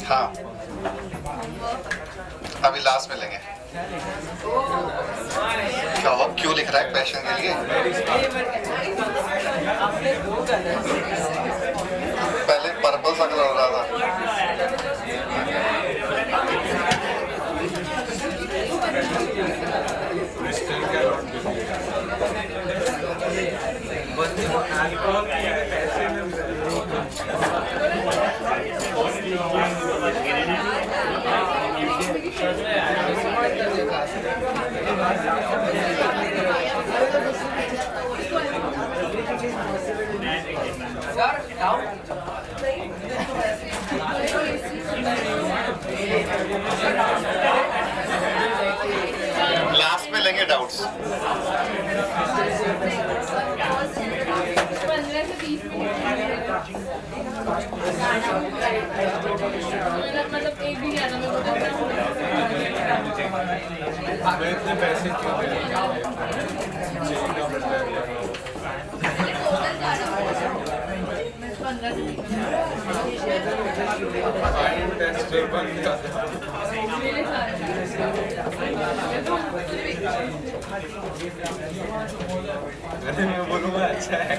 हाँ अभी लास्ट में लेंगे। क्या हो क्यों लिख रहा है पैशन के लिए? पहले पर्पल सा कलर हो रहा था। लास्ट में लेंगे डाउट्स। 15 से 20 मतलब एक भी नहीं आता मेरे को। इतने पैसे क्यों मैं बोलूँगा अच्छा है।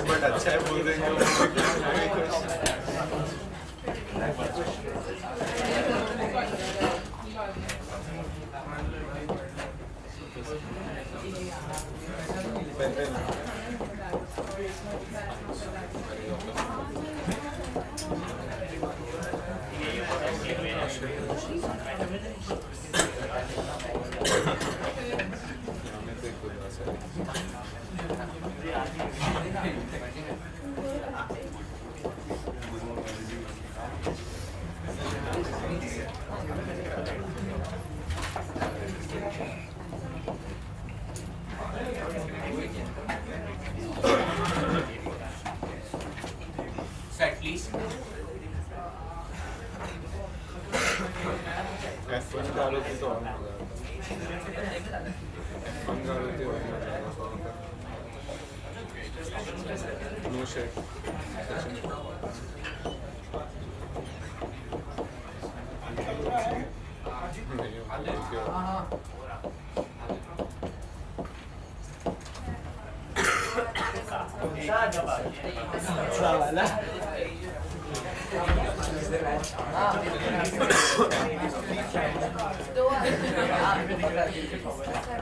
बट अच्छा है बोल देंगे। Set, please. F1 डालो तो और मजा आता है। F1 डालो तो और मजा आता है। No shit.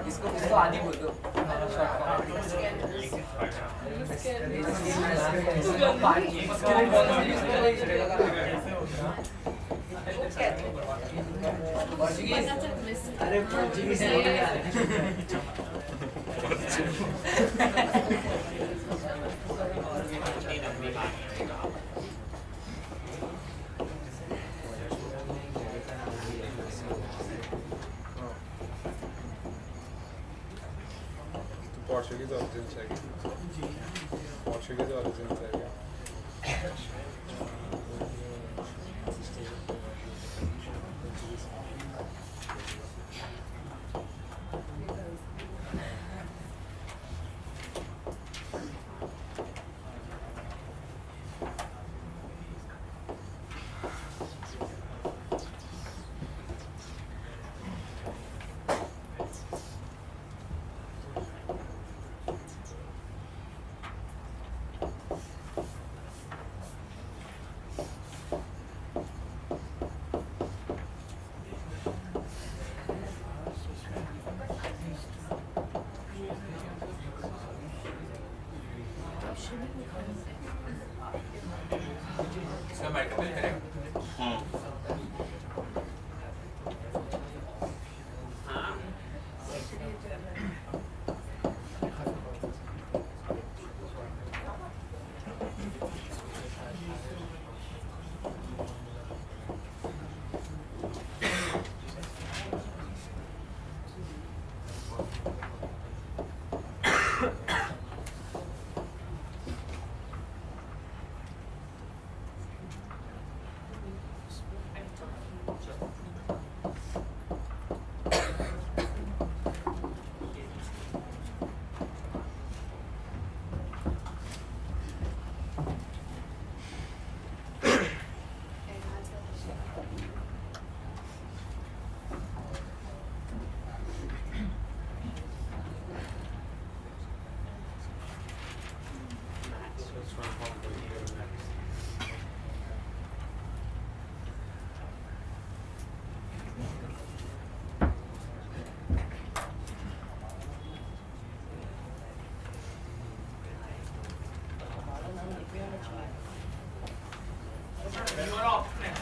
इसको आदि बोल दो। Portuguese origin चाहिए। Portuguese origin चाहिए। इसका multiple correct.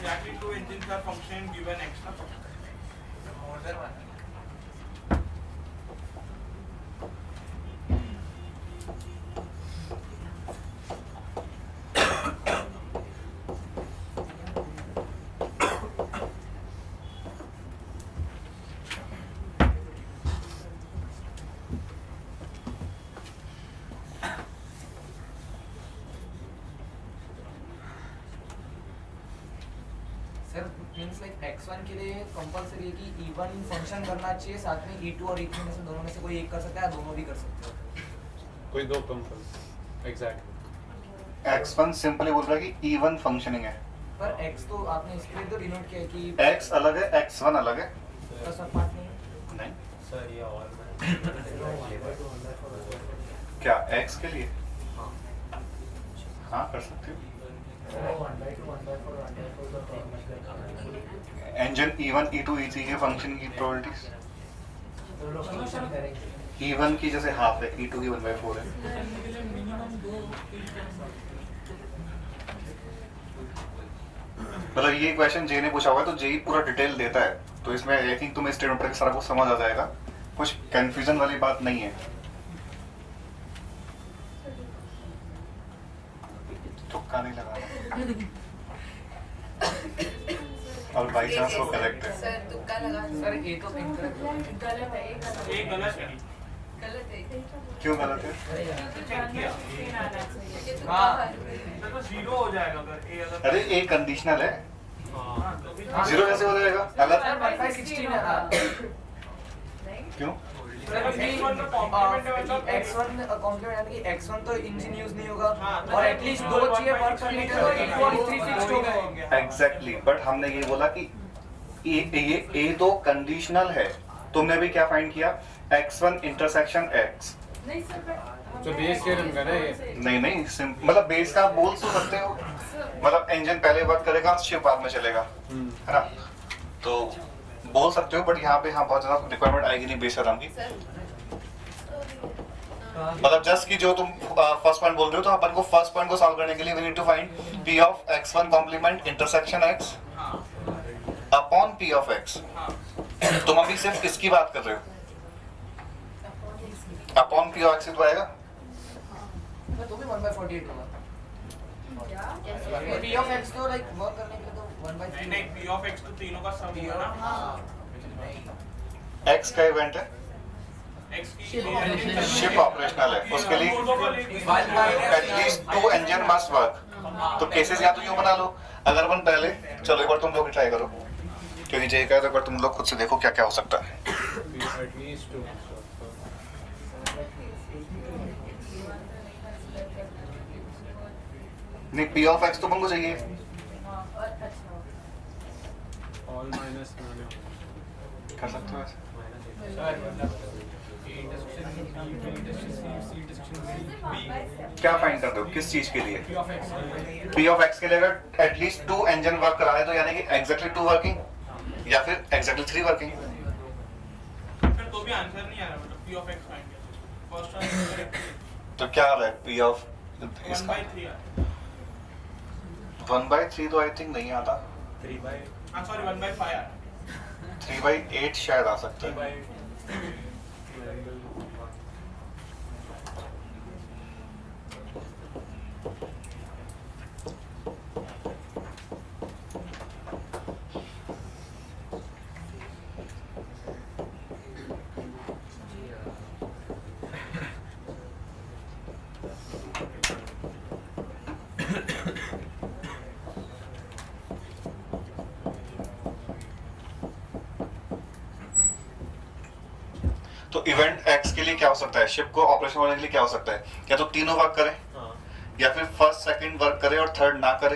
exactly two engines are functioning given extra function. More than one. Sir means like x1 के लिए कंपलसरी है कि E1 फंक्शन करना चाहिए, साथ में E2 और E3 में से दोनों में से कोई एक कर सकता है या दोनों भी कर सकते हो? कोई दो कंपल्स एग्जैक्टली X1 सिंपली बोल रहा है कि E1 फंक्शनिंग है, पर x तो आपने इसलिए तो डिनोट किया है कि X अलग है, X1 अलग है। का सब पार्ट नहीं है। नहीं, सर ये और क्या X के लिए? हाँ कर सकते हो। इंजन E1, E2, E3 के फंक्शन की प्रोबेबिलिटीज E1 की जैसे हाफ है, E2 की 1/4 है। मतलब ये क्वेश्चन जे ने पूछा हुआ है तो जे पूरा डिटेल देता है, तो इसमें आई थिंक तुम्हें स्टेटमेंट पर सारा कुछ समझ आ जाएगा, कुछ कंफ्यूजन वाली बात नहीं है। तुक्का नहीं लगाना और बाई चांस वो करेक्ट है। सर तुक्का लगा सर ये तो इनकरेक्ट है। गलत है, एक गलत एक गलत है। गलत है क्यों गलत है? ट्रांसलेशन आना चाहिए। ये तुक्का हाँ। है। तो जीरो हो जाएगा अगर ए अगर अरे ए कंडीशनल है, हाँ, तो भी जीरो कैसे हो जाएगा? अगर सर 1516 है। क्यों? X1 का complement है मतलब X1 कॉम्प्लीमेंट यानी कि X1 तो इंजन यूज नहीं होगा हाँ, और एटलीस्ट दो चाहिए वर्क करने के लिए, तो E2 और E3 फिक्स्ड हो गए। एग्जैक्टली, बट हमने ये बोला कि ये तो कंडीशनल है। तुमने भी क्या फाइंड किया? X1 intersection X। नहीं सर, but तो बेस थ्योरम का ना ये? नहीं मतलब बेस का आप बोल तो सकते हो, मतलब इंजन पहले वर्क करेगा, शिप बाद में चलेगा, है ना? तो बोल सकते हो, बट यहाँ पे हाँ बहुत ज्यादा रिक्वायरमेंट आएगी नहीं बेस थ्योरम की। मतलब जस्ट कि जो तुम फर्स्ट पॉइंट बोल रहे हो, तो अपन को फर्स्ट पॉइंट को सॉल्व करने के लिए we need to find P of X1 complement intersection X upon P of X। तुम अभी सिर्फ इसकी बात कर रहे हो, अपॉन P ऑफ X तो आएगा। तो भी 1/48 होगा। क्या? P of X तो लाइक वर्क करने के लिए तो 1/3 नहीं P of X तो तीनों का सम होगा ना। हाँ। X का इवेंट है, X की शिप ऑपरेशनल है, उसके लिए एटलीस्ट 2 इंजन मस्ट वर्क। तो केसेस या तो यूं बना लो, अगर अपन पहले चलो एक बार तुम लोग ट्राई करो, क्योंकि जे का है तो एक बार तुम लोग खुद से देखो क्या क्या हो सकता है। एटलीस्ट टू नहीं P ऑफ X तो अपन को चाहिए, हाँ, और अच्छा। ऑल माइनस कर सकते हो ऐसे। क्या फाइंड कर रहे हो, किस चीज के लिए? P ऑफ X के लिए अगर एटलीस्ट 2 इंजन वर्क करा है तो यानी कि एग्जैक्टली 2 वर्किंग या फिर एग्जैक्टली 3 वर्किंग। फिर तो भी आंसर नहीं आ रहा, मतलब P of X फाइंड किया फर्स्ट आंसर करेक्ट तो क्या आ रहा है P ऑफ 1/3 है। 1/3 तो आई थिंक नहीं आता, हाँ सॉरी 1/5 है। 3/8 शायद आ सकता है। तो इवेंट X के लिए क्या हो सकता है, शिप को ऑपरेशन होने के लिए क्या हो सकता है? या तो तीनों वर्क करें, या फिर फर्स्ट सेकंड वर्क करे और थर्ड ना करे,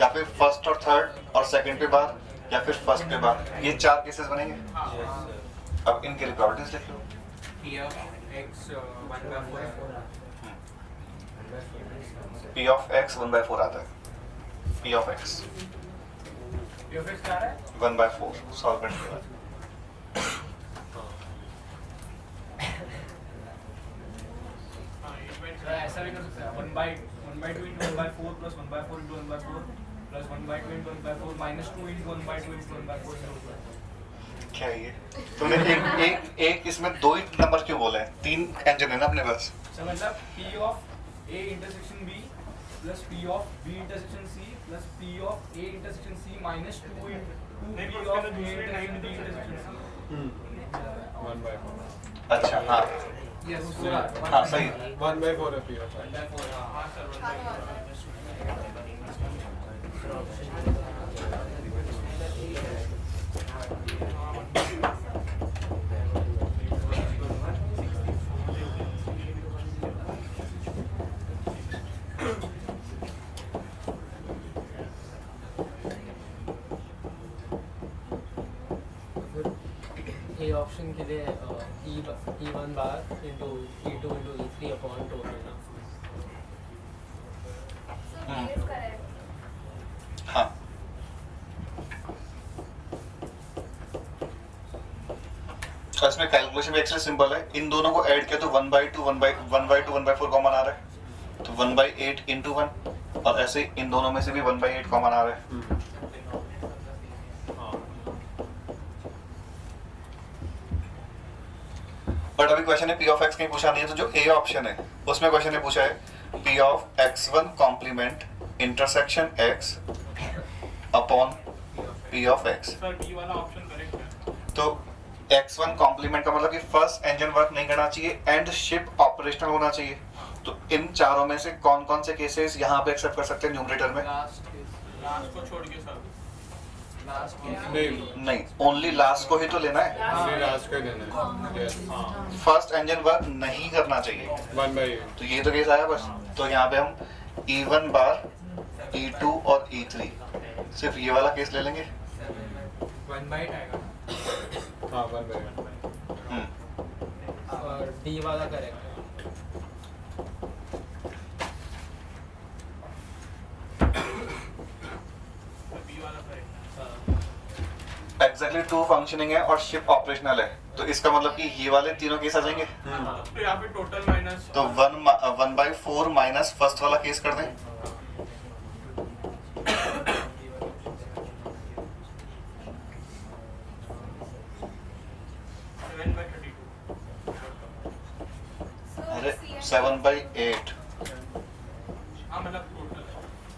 या फिर फर्स्ट और थर्ड और सेकंड पे बार, या फिर फर्स्ट पे बार। ये 4 केसेस बनेंगे। अब इनके लिए प्रॉपर्टीज लिख लो। P of X 1/4 P of X 1/4 आता है। P of X P of X क्या आ रहा है? 1/4 सॉल्व करने के बाद। हाँ इवेंट ऐसा भी कर सकते हैं 1/2 into 1/4 plus 1/4 into 1/4 plus 1/2 into 1/4 minus 2 into 1/2 into 1/4 क्या है ये? तूने एक इसमें दो ही नंबर क्यों बोले हैं? 3 एंजन है ना अपने पास। सर मतलब P of A intersection B plus P of B intersection C plus P of A intersection C minus 2 into नहीं, P तो of उसके A अंदर दूसरे intersection B time intersection C 1/4 अच्छा हाँ yes हाँ सही। 1/4 है P of 1/4 हाँ हाँ सर ए ऑप्शन के लिए E1 bar into E2 into E3 upon 2 है ना। So B is correct. हाँ तो इसमें कैलकुलेशन भी एक्चुअली सिंपल है। इन दोनों को ऐड किया तो 1/2 1/2 1/4 कॉमन आ रहा है, तो 1/8 into 1 और ऐसे ही इन दोनों में से भी 1/8 कॉमन आ रहा है। बट अभी क्वेश्चन है P of x कहीं पूछा नहीं है, तो जो A ऑप्शन है उसमें क्वेश्चन ने पूछा है P of x1 complement intersection x upon P of x। Sir D वाला ऑप्शन करेक्ट है। तो x1 कॉम्प्लीमेंट का मतलब कि फर्स्ट इंजन वर्क नहीं करना चाहिए एंड शिप ऑपरेशनल होना चाहिए। तो इन चारों में से कौन कौन से केसेस यहाँ पे एक्सेप्ट कर सकते हैं न्यूमरेटर में? लास्ट को छोड़ के सर नहीं नहीं, ओनली लास्ट को ही तो लेना है। नहीं लास्ट का देना है यस फर्स्ट इंजन वर्क नहीं करना चाहिए, 1/8 तो ये तो केस आया बस। तो यहाँ पे हम E1 बार E2 और E3 सिर्फ ये वाला केस ले लेंगे। 1/8 आएगा हाँ 1/8 और डी वाला करेक्ट है। बी वाला करेक्ट है। एग्जैक्टली 2 फंक्शनिंग है और शिप ऑपरेशनल है, तो इसका मतलब कि ये वाले तीनों केस आ जाएंगे। तो यहाँ पे टोटल माइनस तो 1/4 माइनस फर्स्ट वाला केस कर दें। अरे 7/8 हाँ मतलब total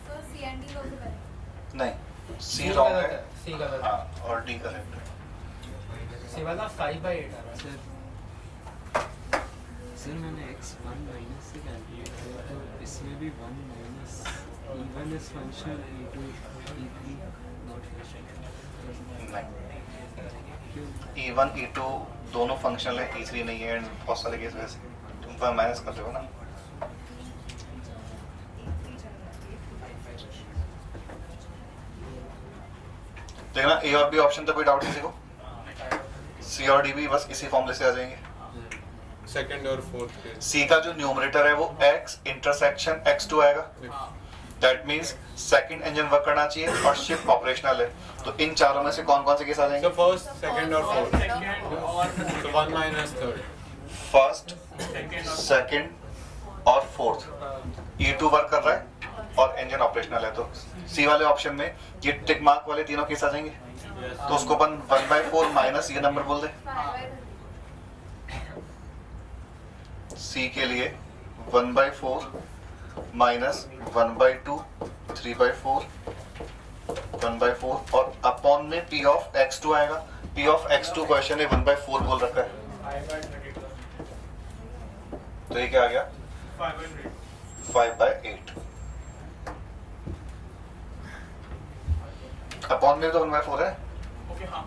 So C and D also correct. नहीं, C रॉन्ग है सी गलत है। हाँ और D करेक्ट है। सी वाला 5/8 आ रहा है। सर मैंने x1 माइनस से कैलकुलेट किया तो इसमें भी 1 minus E1 is functional E2 E3 not functional नहीं, E1 E2 दोनों फंक्शनल है, E3 नहीं है। बहुत सारे केस वैसे तुम पर माइनस कर रहे हो ना। देखना A और B ऑप्शन तो कोई डाउट किसी को? C और D भी बस इसी फॉर्मूले से आ जाएंगे। सेकंड और फोर्थ केस C का जो न्यूमरेटर है वो x इंटरसेक्शन x2 आएगा। That means second engine work करना चाहिए और शिप ऑपरेशनल है। तो इन चारों में से कौन कौन से केस आ सो जाएंगे? फर्स्ट सेकंड और फोर्थ सेकंड और सो 1 माइनस थर्ड फर्स्ट, सेकंड और सेकंड और फोर्थ। E2 वर्क कर रहा है और इंजन ऑपरेशनल है, तो C वाले ऑप्शन में ये टिक मार्क वाले तीनों केस आ जाएंगे। तो उसको अपन 1/4 माइनस ये नंबर बोल दे। 5/3. C के लिए 1/4 माइनस 1/2 3/4 1/4 और अपॉन में P of x2 आएगा। P of x2 क्वेश्चन ने 1/4 बोल रखा है, 5/32 तो ये क्या आ गया? 5/8 5/8 अपॉन में तो 1/4 है, ओके हाँ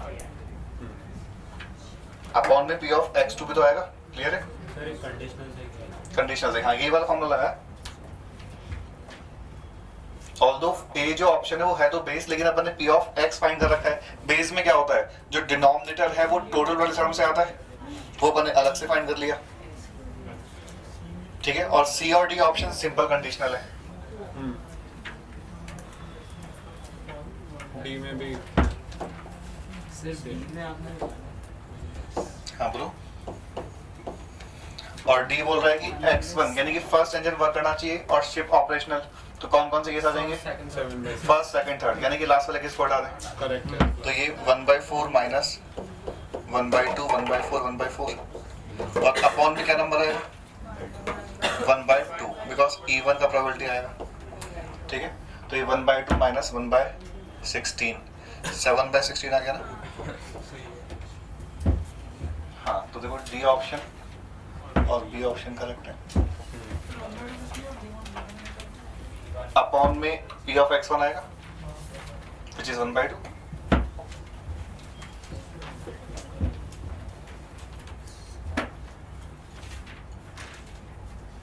अपॉन में P of x2 भी तो आएगा। क्लियर है? कंडीशनल है, हाँ यही वाला फॉर्मूला है। ऑल्दो ए जो ऑप्शन है वो है तो बेस, लेकिन अपन ने P of x फाइंड कर रखा है। बेस में क्या होता है, जो डिनोमिनेटर है वो टोटल वाले टर्म से आता है, वो अपन ने अलग से फाइंड कर लिया। ठीक है, और C और D ऑप्शन सिंपल कंडीशनल है। डी में भी सर डी में आपने हाँ बोलो। और D बोल रहा है कि x1 यानी कि फर्स्ट इंजन वर्क करना चाहिए और शिप ऑपरेशनल, तो कौन कौन से केस आ जाएंगे? 7/6 फर्स्ट, सेकंड, थर्ड, यानी कि लास्ट वाले केस को हटा दें। करेक्ट है। तो ये 1/4 माइनस 1/2 1/4 1/4 और अपॉन में क्या नंबर आएगा? 1/2 बिकॉज E1 का प्रोबेबिलिटी आएगा। ठीक है, तो ये 1/2 माइनस 1/16 7/16 आ गया ना। हाँ, तो देखो डी ऑप्शन और बी ऑप्शन करेक्ट है। अपॉन में P of x1 आएगा which is 1/2।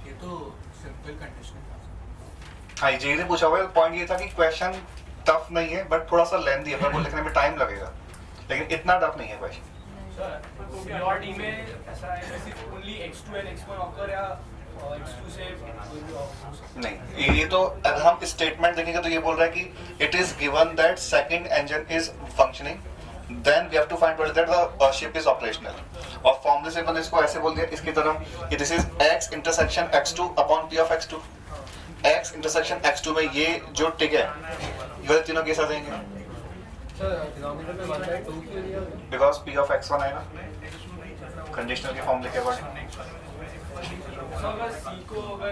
ये तो सिंपल कंडीशन हाँ, ये ने पूछा हुआ है। पॉइंट ये था कि क्वेश्चन टफ नहीं है बट थोड़ा सा लेंथी है, पर वो लिखने में टाइम लगेगा, लेकिन इतना टफ नहीं है क्वेश्चन। और डी में ऐसा है सिर्फ only x2 and x1 occur या x2 से नहीं, ये तो अगर हम स्टेटमेंट देखेंगे तो ये बोल रहा है कि it is given that second engine is functioning, then we have to find out that the ship is operational. और फॉर्मूले से मैंने इसको ऐसे बोल दिया इसकी तरह कि this is x intersection x2 upon p of x2। x intersection x2 में ये जो टिक है ये वाले तीनों केस आ जाएंगे सर डिनोमिनेटर में 1/2 क्यों लिया? बिकॉज p of x1 आएगा कंडीशनल के फॉर्मूले के अकॉर्डिंग। सो अगर c को अगर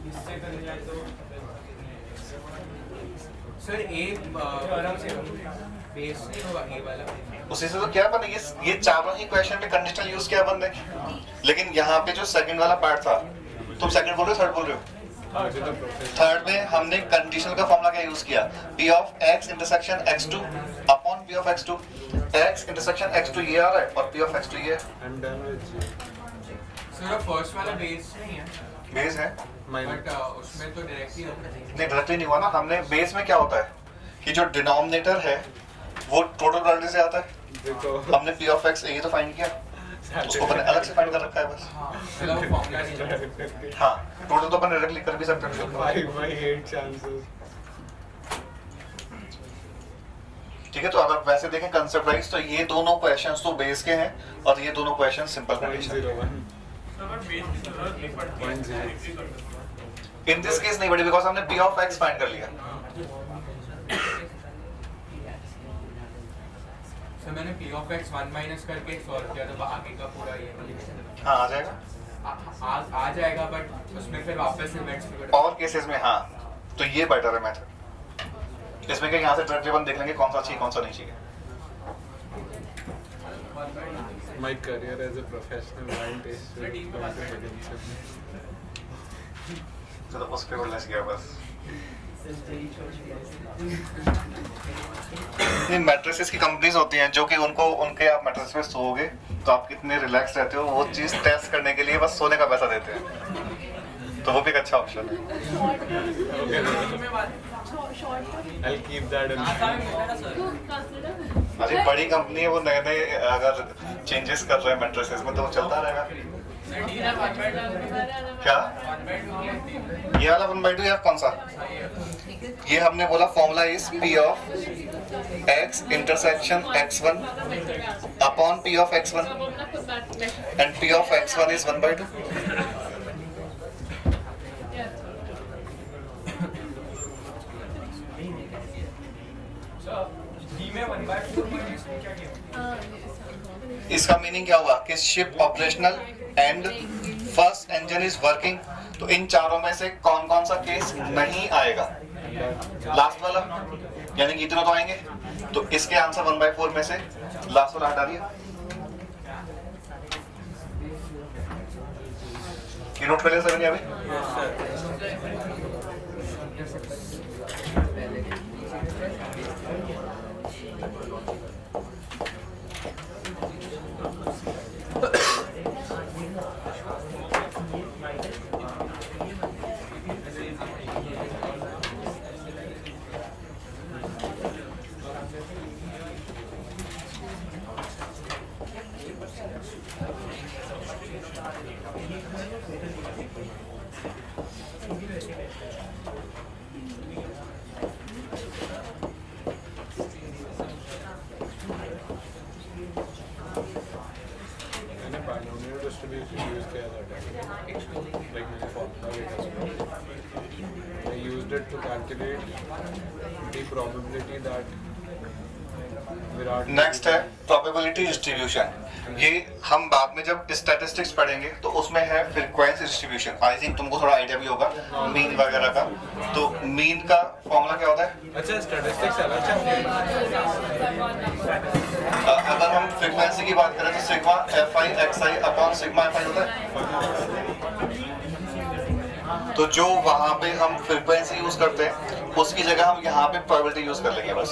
इससे कर जाए तो सर ए आराम से बेस नहीं होगा ए वाला। उसी से तो क्या बने ये चारों ही क्वेश्चन में कंडीशनल यूज क्या बन रहे, लेकिन यहाँ पे जो सेकंड वाला पार्ट था, तुम सेकंड बोल रहे हो थर्ड बोल रहे हो? मुझे तो प्रोफेसर थर्ड में हमने कंडीशनल का फॉर्मूला क्या यूज किया? P of x intersection x2 upon P of x2। x intersection x2 ये आ रहा है और P of x2 ये and done with sir first वाला बेस नहीं है बेस है। माइनस बट उसमें तो डायरेक्टली होता है। नहीं, डायरेक्टली नहीं हुआ ना। हमने बेस में क्या होता है कि जो डिनोमिनेटर है वो टोटल प्रोबेबिलिटी से आता है। देखो हमने P of x ये तो फाइंड किया, उसको अपने अलग से फाइंड कर रखा है बस। हाँ चलो वो फॉर्मूला नहीं है। हाँ, टोटल तो अपन डायरेक्टली कर भी सकते हैं। 5/8 चांसेस। ठीक है, तो अगर वैसे देखें कंसेप्ट वाइज तो ये दोनों क्वेश्चंस तो बेस के हैं और ये दोनों क्वेश्चन सिंपल कंडीशन। 0.01 अगर बेस की जरूरत नहीं पड़ती 0.0 इन दिस केस नहीं पड़ी बिकॉज हमने P of x फाइंड कर लिया। सर मैंने P of x 1 माइनस करके सॉल्व किया तो आगे का पूरा ये हाँ, आ जाएगा। आ जाएगा बट उसमें फिर वापस से इवेंट्स भी और केसेस में हाँ, तो ये बेटर है मेथड। इसमें क्या यहाँ से ट्रेड टेबल देख लेंगे कौन सा चाहिए कौन सा नहीं चाहिए। My career as a professional wine taster is going to begin soon. तो उस पे बोलने से गया बस। ये मैट्रेसेस की कंपनीज होती हैं जो कि उनको उनके आप मैट्रेस पे सोओगे तो आप कितने रिलैक्स रहते हो वो चीज़ टेस्ट करने के लिए बस सोने का पैसा देते हैं, तो वो भी एक अच्छा ऑप्शन है। I'll keep that in mind. अरे बड़ी कंपनी है, वो नए नए अगर चेंजेस कर रहे हैं मैट्रेसेस में तो वो चलता रहेगा। क्या ये वाला 1/2 या कौन सा? ये हमने बोला formula is P of x intersection x1 upon P of x1 and P of x1 is 1/2। D में 1/4 माइनस में क्या किया? इसका मीनिंग क्या हुआ कि ship operational and first engine is working. तो इन चारों में से कौन कौन सा केस नहीं आएगा? लास्ट वाला, यानी कि इतना तो आएंगे। तो इसके आंसर 1/4 में से लास्ट वाला हटा दिया। ये नोट कर लिया सभी ने अभी? मैंने binomial distribution use किया था like मैंने formula भी test किया। I used it to calculate the probability that Virat. Next है प्रोबेबिलिटी डिस्ट्रीब्यूशन. ये हम बाद में जब स्टैटिस्टिक्स पढ़ेंगे तो उसमें है फ्रीक्वेंसी डिस्ट्रीब्यूशन. आई थिंक तुमको थोड़ा आइडिया भी होगा मीन वगैरह का. तो मीन का फॉर्मूला क्या होता है? अच्छा स्टैटिस्टिक्स अलग चलती अगर हम फ्रीक्वेंसी की बात करें तो sigma fi xi upon sigma fi होता है. तो जो वहां पे हम फ्रीक्वेंसी यूज करते हैं उसकी जगह हम यहाँ पे प्रोबेबिलिटी यूज कर लेंगे बस.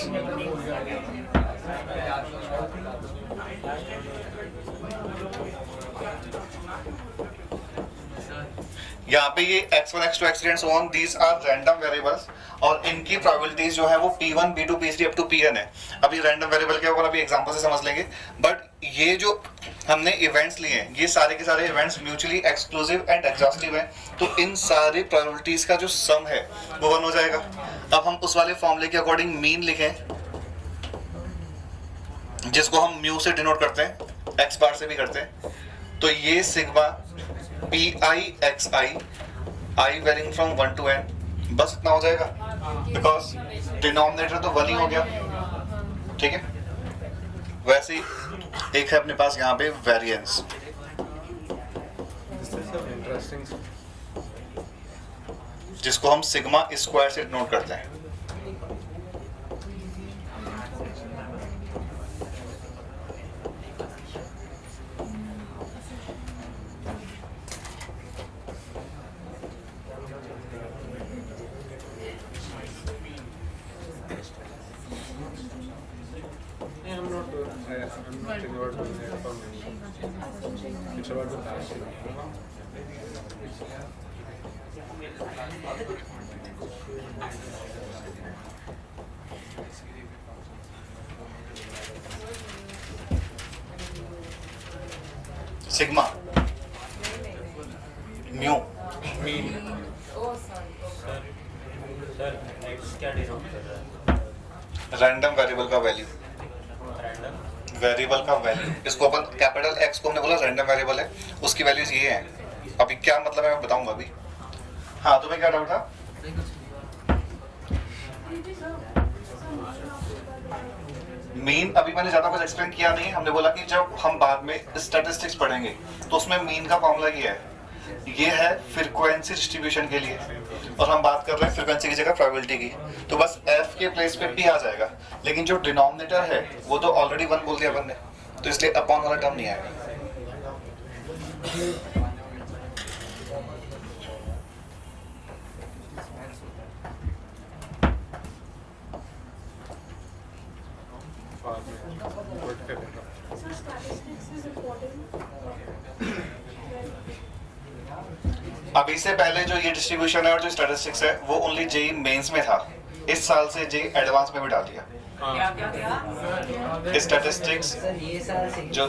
यहाँ पे ये x1 x2 x3 and so on these are random variables और इनकी प्रोबेबिलिटीज जो है वो p1 p2 p3 up to pn है. अभी रैंडम वेरिएबल के ऊपर अभी एग्जांपल से समझ लेंगे. बट ये जो हमने इवेंट्स लिए हैं ये सारे के सारे events mutually exclusive and exhaustive हैं. तो इन सारी प्रोबेबिलिटीज का जो सम है वो 1 हो जाएगा. अब हम उस वाले फॉर्मूले के अकॉर्डिंग मीन लिखें जिसको हम म्यू से डिनोट करते हैं, एक्स बार से भी करते हैं. तो ये sigma P I X I I varying from 1 to n बस इतना हो जाएगा बिकॉज डिनोमिनेटर तो 1 ही हो गया. ठीक है. वैसे ही एक है अपने पास यहाँ पे वेरिएंस. इंटरेस्टिंग. जिसको हम सिग्मा स्क्वायर से डिनोट करते हैं. I'm not thinking about doing it for me. It's about the passion. Sigma mu Mean. Oh, sorry. Sir x क्या डिनोट कर रहा है? रैंडम वेरिएबल का वैल्यू. रैंडम वेरिएबल का वैल्यू इसको अपन कैपिटल एक्स को हमने बोला रैंडम वेरिएबल है, उसकी वैल्यूज ये हैं. अभी क्या मतलब है मैं बताऊंगा अभी. हाँ तुम्हें क्या डाउट था? मीन अभी मैंने ज्यादा कुछ एक्सप्लेन किया नहीं. हमने बोला कि जब हम बाद में स्टैटिस्टिक्स पढ़ेंगे तो उसमें मीन का फॉर्मूला ये है फ्रीक्वेंसी डिस्ट्रीब्यूशन के लिए. और हम बात कर रहे हैं फ्रीक्वेंसी की जगह प्रोबेबिलिटी की. तो बस f के प्लेस पे p आ जाएगा. लेकिन जो डिनोमिनेटर है वो तो ऑलरेडी 1 बोल दिया अपन ने, तो इसलिए अपॉन वाला टर्म नहीं आएगा. So statistics is important. अभी से पहले जो ये डिस्ट्रीब्यूशन है और जो स्टैटिस्टिक्स है वो ओनली जेई मेंस में था. इस साल से जेई एडवांस में भी डाल दिया. स्टैटिस्टिक्स जो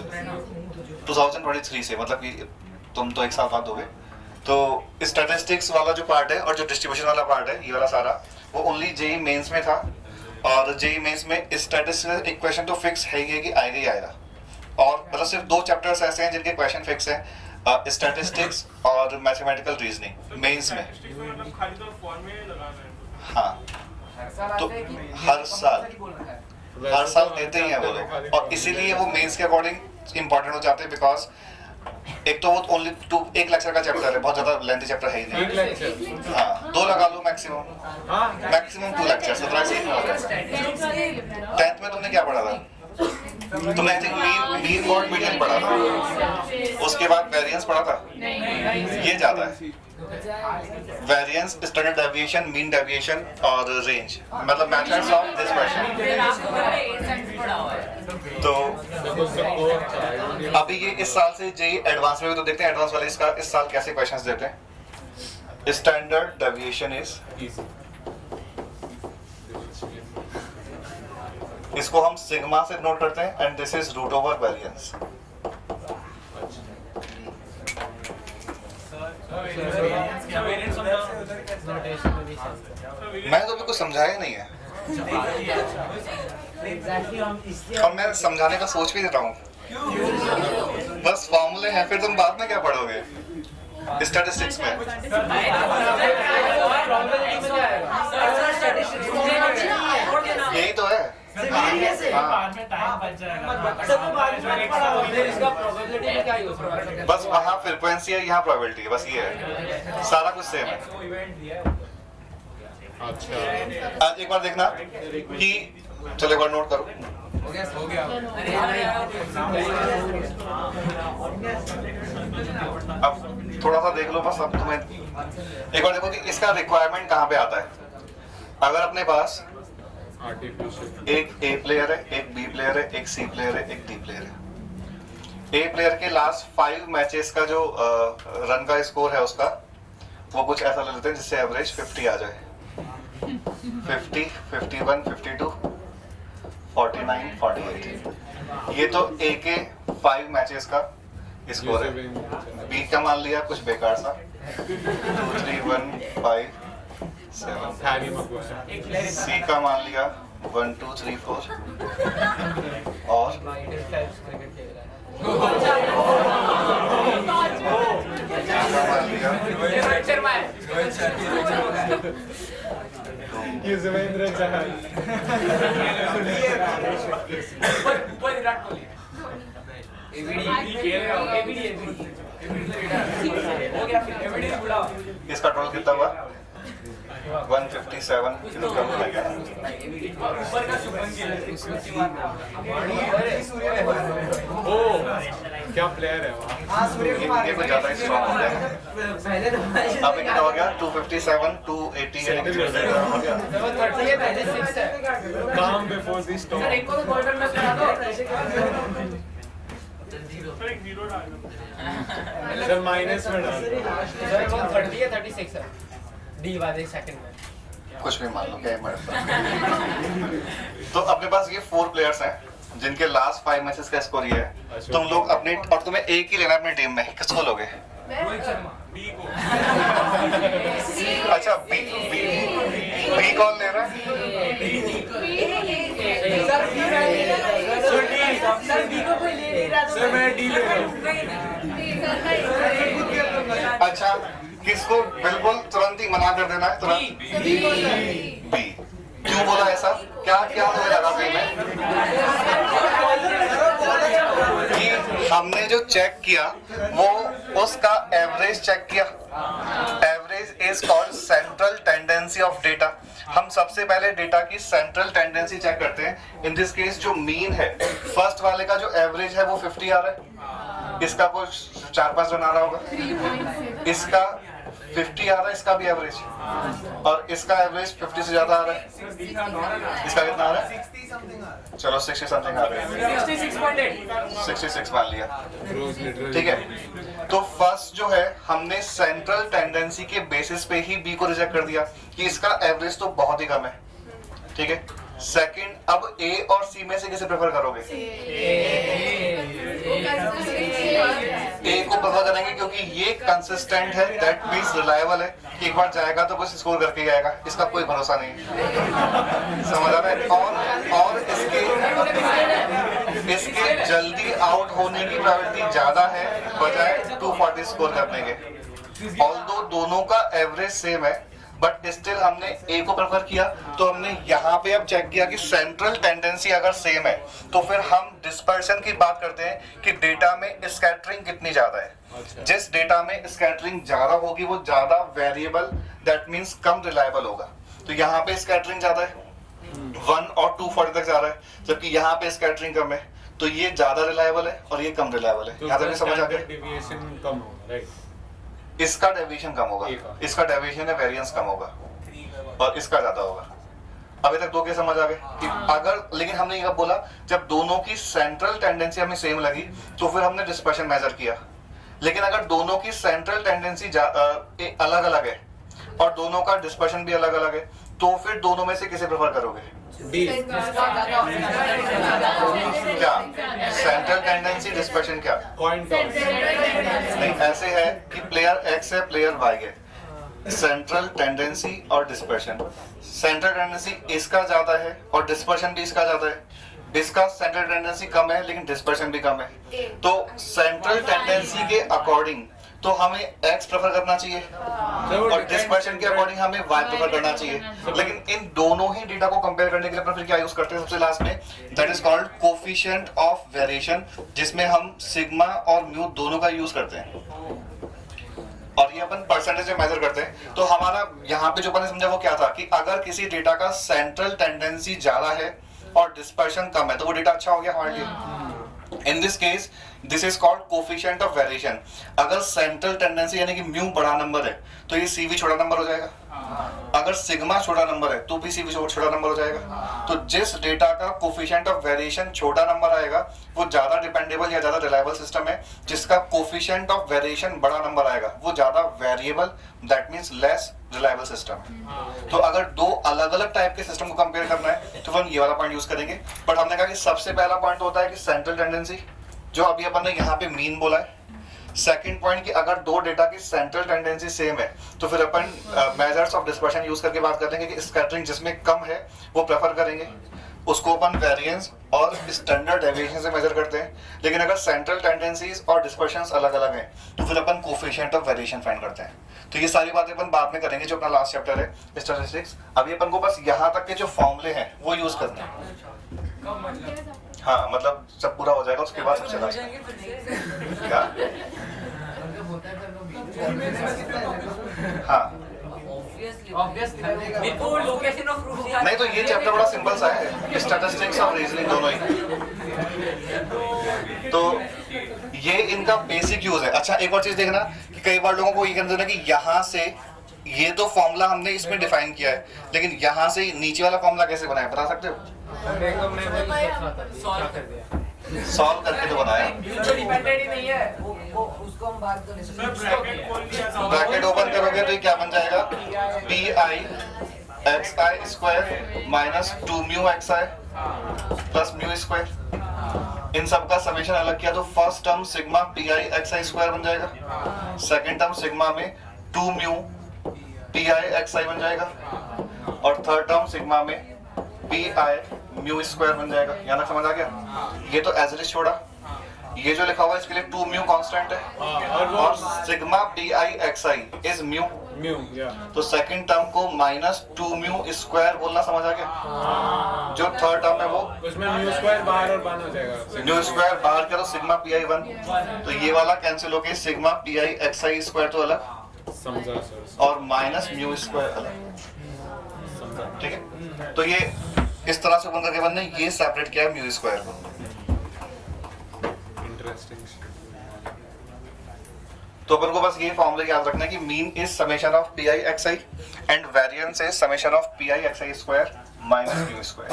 2023 से, मतलब कि तुम तो एक साल बाद दोगे. तो स्टैटिस्टिक्स वाला जो पार्ट है और जो डिस्ट्रीब्यूशन वाला पार्ट है ये वाला सारा वो ओनली जेई मेंस में था. और जेई मेंस में स्टैटिस्टिक्स इक्वेशन तो फिक्स है ही कि आएगा ही आएगा. और मतलब सिर्फ 2 चैप्टर्स ऐसे हैं जिनके क्वेश्चन फिक्स हैं, स्टैटिस्टिक्स और मैथमेटिकल रीजनिंग मेंस में. स्टैटिस्टिक्स में मतलब खाली तो फॉर्मूले लगाना है. हाँ हर साल तो आता है कि हर साल कंपलसरी बोल रखा है. हर साल देते ही हैं वो लोग. और इसीलिए वो मेंस के अकॉर्डिंग इंपॉर्टेंट हो जाते हैं. बिकॉज एक तो वो ओनली 1 लेक्चर का चैप्टर है, बहुत ज्यादा लेंथी चैप्टर है ही नहीं. 1 लेक्चर. हाँ 2 लगा लो मैक्सिमम. हाँ. Maximum 2 lectures. तो ऐसे ही होगा. 10th में तुमने क्या पढ़ा था? तुमने I think mean mod median पढ़ा था. उसके बाद वेरिएंस पढ़ा था. ये ज्यादा है. Variance, standard deviation, mean deviation और रेंज, मतलब मेथड्स ऑफ दिस क्वेश्चन. तो अभी ये इस साल से जेई एडवांस में भी तो देखते हैं एडवांस वाले इसका इस साल कैसे क्वेश्चंस देते हैं. स्टैंडर्ड डेविएशन इज, इसको हम सिग्मा से नोट करते हैं and this is root over variance. मैंने तो अभी कुछ समझाया नहीं है और मैं समझाने का सोच भी देता हूँ. बस फॉर्मूले हैं, फिर तुम बाद में क्या पढ़ोगे. स्टैटिस्टिक्स में यही तो है। बस वहाँ फ्रीक्वेंसी है, यहाँ प्रोबेबिलिटी है, बस ये है, सारा कुछ सेम है। अच्छा आज एक बार देखना कि चलो एक बार नोट करो। हो गया अब थोड़ा सा देख लो बस। अब तुम्हें एक बार देखो कि इसका रिक्वायरमेंट कहाँ पे आता है। अगर अपने पास आर्टिफिशियल एक ए प्लेयर है, एक बी प्लेयर है, एक सी प्लेयर है, एक डी प्लेयर है। ए प्लेयर के लास्ट 5 मैचेस का जो रन का स्कोर है उसका, वो कुछ ऐसा ले लेते हैं जिससे एवरेज 50 आ जाए। 50, 51, 52, 49, 48। ये तो ए के 5 मैचेस का स्कोर है। बी का मान लिया कुछ बेकार सा 2, 3, 1, 5, 7। हैरी मगवायर सी का मान लिया 1, 2, 3, 4 और युजवेंद्र चहल इसका टोटल कितना हुआ? 157 किलोग्राम हो गया। ओ क्या प्लेयर है वो। ये कुछ ज्यादा स्ट्रॉन्ग हो जाएगा। अब कितना हो गया? 257, 280 हो गया। काम बिफोर द स्टॉर्म। सर एक जीरो डाल दो। सर माइनस में डाल। 30 है 36 है डी वाले सेकंड में। कुछ भी मान लो क्या है। तो अपने पास ये 4 प्लेयर्स हैं जिनके लास्ट 5 मैचेस का स्कोर ये है। तुम लोग अपने, और तुम्हें एक ही लेना अपनी टीम में, किसको लोगे? बी को अच्छा बी कौन ले रहा है? सर मैं डी ले रहा हूँ। अच्छा किसको बिल्कुल तुरंत ही मना कर देना है? तुरंत बी। क्यों बोला ऐसा? क्या क्या मुझे लगा बी में कि हमने जो चेक किया वो उसका एवरेज चेक किया। Average is called central tendency of data. हम सबसे पहले डेटा की सेंट्रल टेंडेंसी चेक करते हैं। इन दिस केस जो मीन है, फर्स्ट वाले का जो एवरेज है वो 50 आ रहा है। इसका कुछ 4-5 रन आ रहा होगा। इसका 50 आ रहा है, इसका भी एवरेज, और इसका एवरेज 50 से ज्यादा आ रहा है। इसका कितना आ रहा है? चलो 60 समथिंग आ रहा है। 66 मान लिया, ठीक है। तो फर्स्ट जो है हमने सेंट्रल टेंडेंसी के बेसिस पे ही बी को रिजेक्ट कर दिया कि इसका एवरेज तो बहुत ही कम है, ठीक है। सेकंड, अब ए और सी में से किसे प्रेफर करोगे? ए को प्रेफर करेंगे क्योंकि ये कंसिस्टेंट है, दैट मींस रिलायबल है। एक बार जाएगा तो कुछ स्कोर करके ही आएगा, इसका कोई भरोसा नहीं। समझ आ रहा है? और इसके जल्दी आउट होने की प्रोबेबिलिटी ज्यादा है बजाय 240 स्कोर करने के। ऑल्दो दोनों का एवरेज सेम है, बट स्टिल हमने ए को प्रेफर किया। तो हमने यहाँ पे अब चेक किया कि सेंट्रल टेंडेंसी अगर सेम है तो फिर हम डिस्पर्शन की बात करते हैं कि डेटा में स्कैटरिंग कितनी ज्यादा है। जिस डेटा में स्कैटरिंग ज्यादा होगी वो ज्यादा variable, that means come reliable होगा। तो यहाँ पे स्कैटरिंग ज्यादा है, 1 और 240 तक जा रहा है, जबकि यहाँ पे स्कैटरिंग कम है, तो ये ज्यादा रिलायबल है और ये कम रिलायबल है। यहाँ तक समझ आ गया? डेविएशन कम होगा, राइट? इसका डेविएशन कम होगा, इसका डेविएशन है वेरिएंस कम होगा, और इसका ज्यादा होगा। अभी तक 2 के समझ आ गए कि अगर, लेकिन हमने ये बोला जब दोनों की सेंट्रल टेंडेंसी हमें सेम लगी तो फिर हमने डिस्पर्शन मेजर किया। लेकिन अगर दोनों की सेंट्रल टेंडेंसी अलग अलग है और दोनों का डिस्पर्शन भी अलग अलग है तो फिर दोनों में से किसे प्रेफर करोगे? डी। क्या सेंट्रल टेंडेंसी डिस्पर्शन क्या? Coin toss. नहीं, ऐसे है कि प्लेयर एक्स है, प्लेयर वाई है, सेंट्रल टेंडेंसी और डिस्पर्शन। सेंट्रल टेंडेंसी इसका ज्यादा है और डिस्पर्शन भी इसका ज्यादा है। इसका सेंट्रल टेंडेंसी कम है लेकिन डिस्पर्शन भी कम है। तो सेंट्रल टेंडेंसी के अकॉर्डिंग तो हमें x प्रेफर करना चाहिए और डिस्पर्शन के अकॉर्डिंग हमें y प्रेफर करना चाहिए। लेकिन इन दोनों ही डेटा को कंपेयर करने के लिए अपन फिर क्या यूज करते हैं सबसे लास्ट में, that is called coefficient of variation, जिसमें हम सिग्मा और म्यू दोनों का यूज करते हैं और ये अपन परसेंटेज में मेजर करते हैं। तो हमारा यहाँ पे जो अपन ने समझा वो क्या था कि अगर किसी डेटा का सेंट्रल टेंडेंसी ज्यादा है और डिस्पर्शन कम है तो वो डेटा अच्छा हो गया हमारे लिए। In this case this is called coefficient of variation. अगर सेंट्रल टेंडेंसी यानी कि म्यू बड़ा नंबर है तो ये CV छोटा नंबर हो जाएगा, अगर सिग्मा छोटा नंबर है तो भी CV छोटा नंबर हो जाएगा। तो जिस डेटा का कोफिशिएंट ऑफ वेरिएशन छोटा नंबर आएगा वो ज्यादा डिपेंडेबल या ज्यादा रिलायबल सिस्टम है, जिसका कोफिशिएंट ऑफ वेरिएशन बड़ा नंबर आएगा वो ज्यादा variable, that means less reliable system है। तो अगर दो अलग अलग टाइप के सिस्टम को कंपेयर करना है तो हम ये वाला पॉइंट यूज करेंगे। बट हमने कहा कि सबसे पहला पॉइंट होता है कि सेंट्रल टेंडेंसी, जो अभी अपन ने यहाँ पे मीन बोला है। सेकंड पॉइंट कि अगर दो डेटा की सेंट्रल टेंडेंसी सेम है तो फिर अपन मेजर्स ऑफ डिस्पर्शन यूज करके बात करेंगे कि स्कैटरिंग जिसमें कम है वो प्रेफर करेंगे, उसको अपन वेरिएंस और स्टैंडर्ड डेविएशन से मेजर करते हैं। लेकिन अगर सेंट्रल टेंडेंसीज और डिस्पर्शंस अलग अलग हैं तो फिर अपन कोफिशिएंट ऑफ वेरिएशन फाइंड करते हैं। तो ये सारी बातें अपन बाद में करेंगे जो अपना लास्ट चैप्टर है स्टैटिस्टिक्स। अभी अपन को बस यहाँ तक के जो फॉर्मूले हैं वो यूज करते हैं। हाँ, मतलब जब पूरा हो जाएगा उसके बाद सब चला क्या? हाँ नहीं तो ये चैप्टर बड़ा सिंपल सा है, स्टैटिस्टिक्स और रीजनिंग दोनों ही। तो ये इनका बेसिक यूज है। अच्छा एक और चीज देखना कि कई बार लोगों को ये कहना है कि यहाँ से ये तो फॉर्मूला हमने इसमें डिफाइन किया है लेकिन यहाँ से नीचे वाला फॉर्मूला कैसे बनाया बता सकते हो? सॉल्व करके तो बनाया, डिपेंडेंट ही नहीं है वो उसको हम बात कर ब्रैकेट ओपन करोगे तो ये क्या बन जाएगा, PI XI square minus 2 xi plus mu square. इन सब का समेशन अलग किया तो first term sigma PI XI square बन जाएगा, सेकंड टर्म सिग्मा में 2 म्यू PI XI बन जाएगा और थर्ड टर्म सिग्मा में PI म्यू स्क्वायर बन जाएगा। यहाँ तक समझ आ गया? ये तो एज इट इज छोड़ा, ये जो लिखा हुआ है इसके लिए 2 म्यू कांस्टेंट है और sigma PI XI is mu. तो सेकंड टर्म को माइनस 2 म्यू स्क्वायर बोलना समझ आ गया। जो थर्ड टर्म है वो उसमें म्यू स्क्वायर बाहर और 1 हो जाएगा, म्यू स्क्वायर बाहर करो सिग्मा PI 1, तो ये वाला कैंसिल होके सिग्मा PI XI स्क्वायर तो अलग समझा सर, और माइनस म्यू स्क्वायर अलग। ठीक है, तो ये इस तरह से बन करके बनने ये सेपरेट किया है म्यू स्क्वायर को। इंटरेस्टिंग। तो अपन को बस ये फॉर्मूला याद रखना है कि mean is summation of PI XI and variance is summation of PI XI square minus mu square.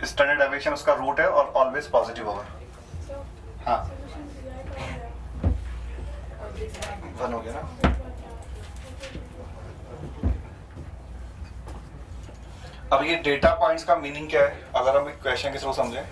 Standard deviation उसका रूट है और ऑलवेज पॉजिटिव होगा। हाँ 1 हो गया ना। अब ये डेटा पॉइंट्स का मीनिंग क्या है अगर हम एक क्वेश्चन के थ्रू समझें।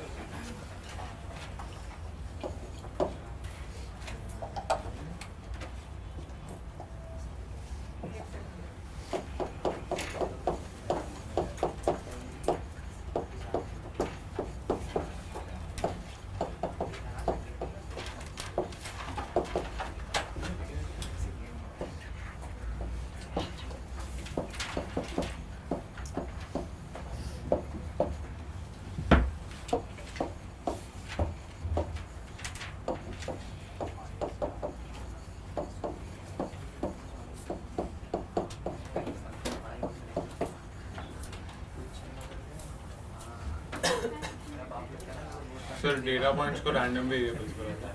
सर डेटा पॉइंट्स को रैंडम वेरिएबल्स बोला था,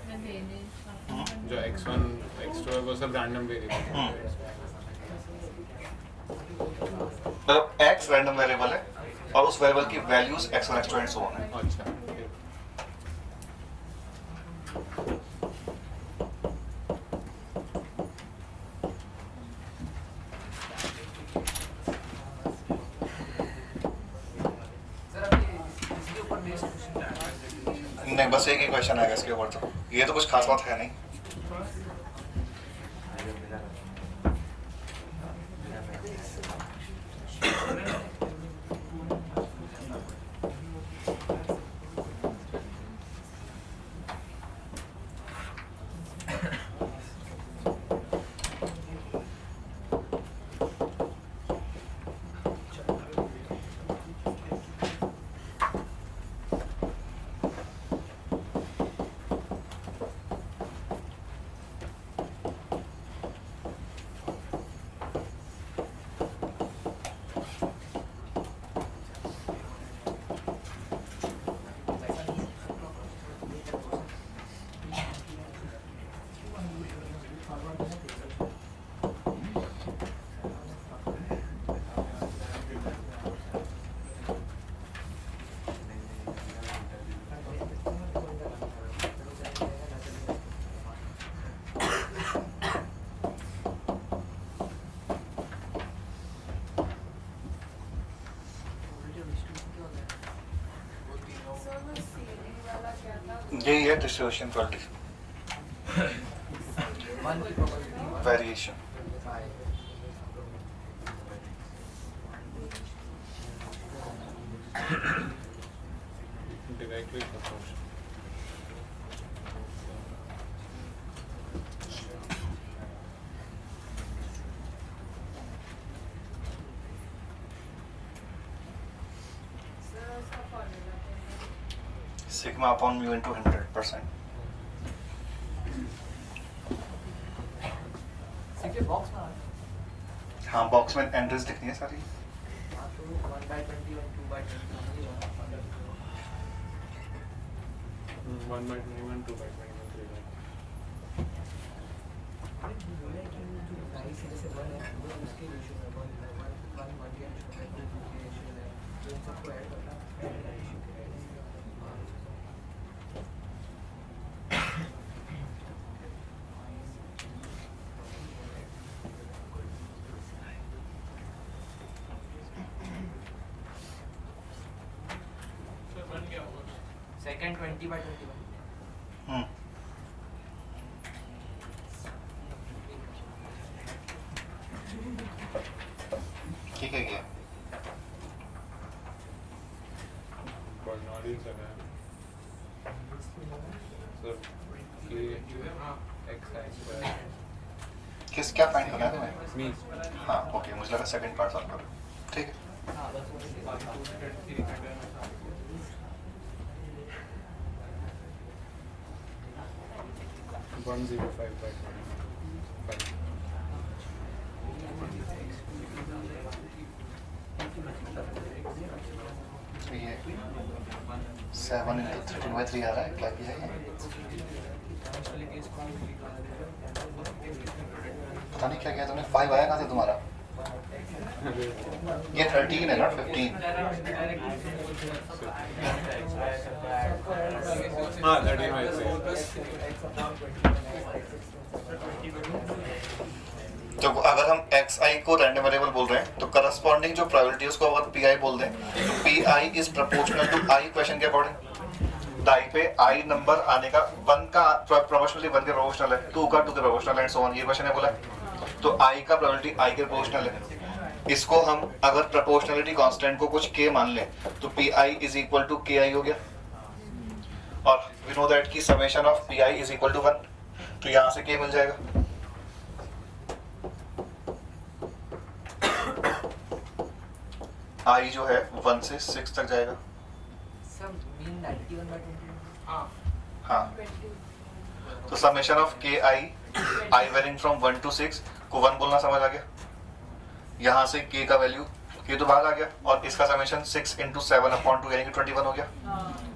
जो x1 x2 है वो सब रैंडम वेरिएबल। मतलब x रैंडम वेरिएबल है और उस वेरिएबल की values x1 x2 and so on है। अच्छा नहीं बस एक ही क्वेश्चन आएगा इसके ऊपर, तो ये तो कुछ खास बात है नहीं। यही है डिस्ट्रीब्यूशन क्वालिटी, वन की probability variation. Directly proportional. Sir, उसका formula क्या है? Sigma upon mu into 100%। सीखे बॉक्स में आ रहा हाँ, बॉक्स में एंट्रीज दिखनी है सारी। है। हाँ, तो 1/20 और 2/20 1 by 21, 2 by 21, 3 by बोले कि जो नाइस जैसे वन है वो उसके रेशियो में वन के रेशियो में 2 के रेशियो में तो इन सबको ऐड करना रेशियो के सर बन गया होगा। सेकंड 20/21 हम्म, ठीक है क्या? Bernoulli's है। So, ये x I square किस क्या फाइंड करना है तुम्हें? me हाँ, ओके, मुझे लगा सेकंड पार्ट सॉल्व करो। ठीक है। हाँ बस वो से 105 by 25. तो ये 7 into 3/3 आ रहा है, क्या किया है? पता नहीं क्या किया तुमने। 5 आया कहाँ से तुम्हारा? ये 13 है ना, 15। हाँ 13 by 3. तो अगर हम xi को रैंडम वेरिएबल बोल रहे हैं तो करस्पॉन्डिंग जो प्रोबेबिलिटी है उसको अगर pi बोल दें तो pi is proportional to i question के अकॉर्डिंग। दाई पे i नंबर आने का 1 का प्रोपोर्शनली 1 के प्रोपोर्शनल है, 2 का 2 के प्रोपोर्शनल एंड सो ऑन। ये क्वेश्चन है बोला, तो i का प्रोबेबिलिटी i के प्रोपोर्शनल है। इसको हम अगर प्रोपोर्शनलिटी कांस्टेंट को कुछ k मान लें तो pi is equal to ki हो गया, और वी नो दैट की summation of pi is equal to 1, तो यहाँ से k मिल जाएगा। i जो है 1 से 6 तक जाएगा। सब मीन 91/21 हाँ हाँ, 20 तो summation of k i varying from 1 to 6 को 1 बोलना समझ आ गया। यहाँ से k का वैल्यू k तो बाहर आ गया, और इसका समेशन 6 into 7/2 यानी कि 21 हो गया।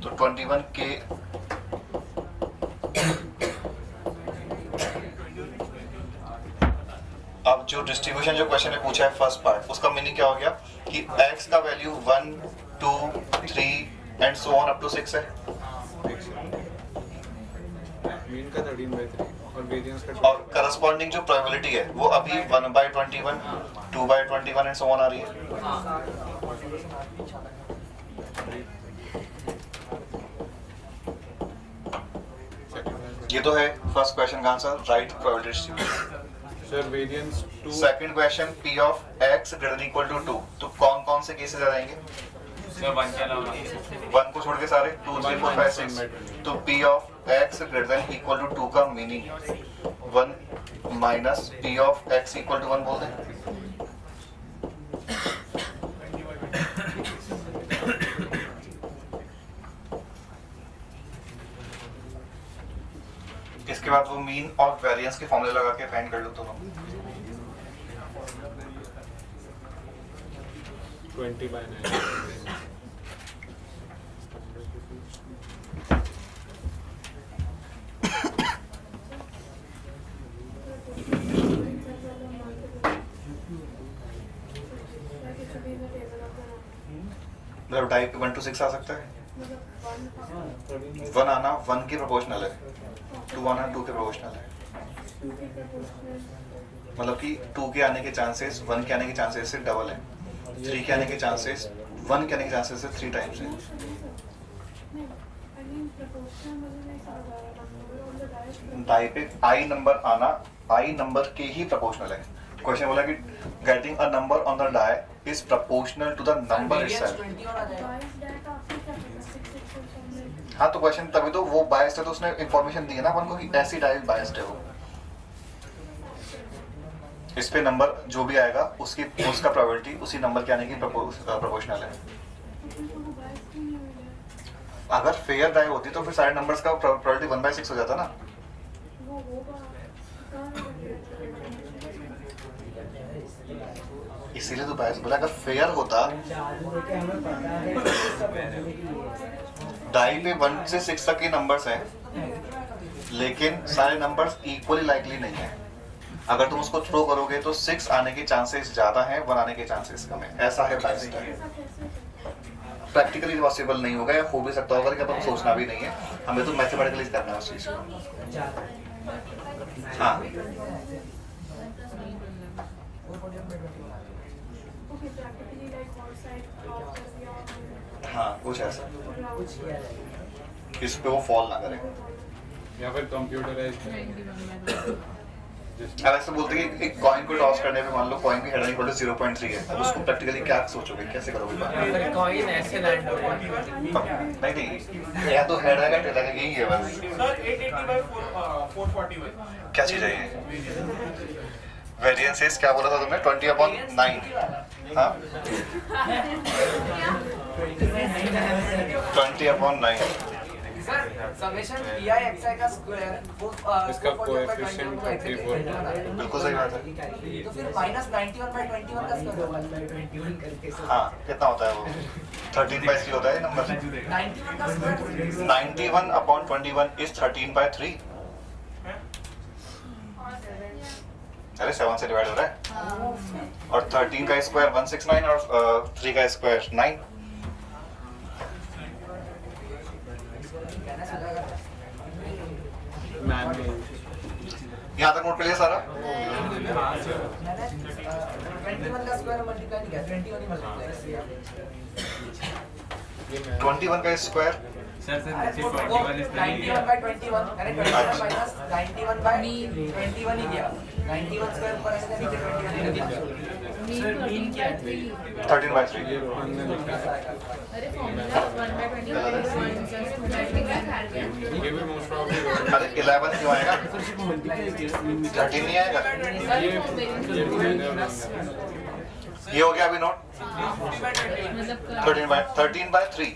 तो 21 k अब जो डिस्ट्रीब्यूशन जो क्वेश्चन में पूछा है फर्स्ट पार्ट, उसका मीनिंग क्या हो गया कि x का value 1 2 3 and so on up to 6 है, मीन का 13 by 3 और वेरिएंस का और करस्पॉन्डिंग जो प्रोबेबिलिटी है वो अभी 1/21 2/21 एंड सो ऑन आ रही है। ये तो है फर्स्ट क्वेश्चन का answer, right probability distribution. Sir variance 2 second question p of x greater than equal to 2, तो कौन कौन से केसेस आ जाएंगे? सर 1 के अलावा 1 को छोड़ के सारे 2 3 4 5 6, तो p of x greater than equal to 2 का meaning 1 minus p of x equal to 1 बोल दें। इसके बाद वो मीन और वेरिएंस के फॉर्मूले लगा के फाइंड कर लो दोनों। 20 by 9. मतलब टाइप 1 to 6 आ सकता है। 1 आना 1 की प्रोपोर्शनल है, 2 आना 2 के प्रोपोर्शनल है। मतलब कि 2 के आने के चांसेस 1 के आने के चांसेस से डबल है, 3 के आने के चांसेस 1 के आने के चांसेस से 3 टाइम्स है। डाई पे आई नंबर आना आई नंबर के ही प्रोपोर्शनल है। क्वेश्चन बोला कि getting a number on the die is proportional to the number itself. 21 आ जाएगा। हाँ तो क्वेश्चन तभी तो वो बायस्ड है, तो उसने इंफॉर्मेशन दी है ना अपन को कि ऐसी डाई बायस्ड है वो। इस पे नंबर जो भी आएगा उसकी उसका प्रोबेबिलिटी उसी नंबर के आने की प्रोपोर्शनल है। अगर फेयर डाई होती तो फिर सारे नंबर्स का प्रोबेबिलिटी 1/6 हो जाता ना। इसीलिए तो बायस बोला, अगर फेयर होता डाई पे 1 से 6 तक के नंबर्स हैं लेकिन सारे नंबर्स इक्वली लाइकली नहीं है। अगर तुम उसको थ्रो करोगे तो 6 आने के चांसेस ज्यादा हैं, 1 आने के चांसेस कम है। ऐसा है बायस डाई। प्रैक्टिकली पॉसिबल नहीं होगा या हो भी सकता होगा कि अपन सोचना भी नहीं है, हमें तो मैथमेटिकली करना है उस चीज को। हाँ हाँ कुछ ऐसा इस पे वो फॉल ना करे। या फिर कंप्यूटराइज्ड अब ऐसे बोलते हैं कि एक कॉइन को टॉस करने पे मान लो कॉइन की हेड इक्वल टू 0.3 है, अब उसको प्रैक्टिकली क्या सोचोगे, कैसे करोगे बात? कॉइन ऐसे लैंड हो गया। नहीं या तो हेड आएगा टेल आएगा, यही है बस। सर 880/440 क्या चीज है ये? वेरिएंसेस क्या बोला था तुमने? 20/9। हाँ 20/9। सर समेशन pi xi का स्क्वायर इसका कोएफिशिएंट 34 बिल्कुल सही बात है। तो फिर -91/21 का स्क्वायर होगा। हाँ कितना होता है वो? 13/3 होता है नंबर। 91 का स्क्वायर 91/21 इज 13/3। अरे 7 से डिवाइड हो रहा है। और 13 का स्क्वायर 169 और 3 का स्क्वायर 9। यहाँ तक नोट कर लिया सारा? मैंने 21 का स्क्वायर मल्टीप्लाई नहीं किया, 21 ही मल्टीप्लाई किया। 21 का स्क्वायर सर सर नीचे 91/21 मैंने 21 माइनस 91/21 ही किया। 91 स्क्वायर ऊपर आएगा, नीचे 21 ही किया। सर मीन क्या है? 13/3। ये रोहन ने लिखा है। अरे फॉर्मूला 1/21 ये भी मोस्ट प्रॉब्ली अरे 11 क्यों आएगा? 13 नहीं आएगा। ये हो गया अभी नोट। 13/3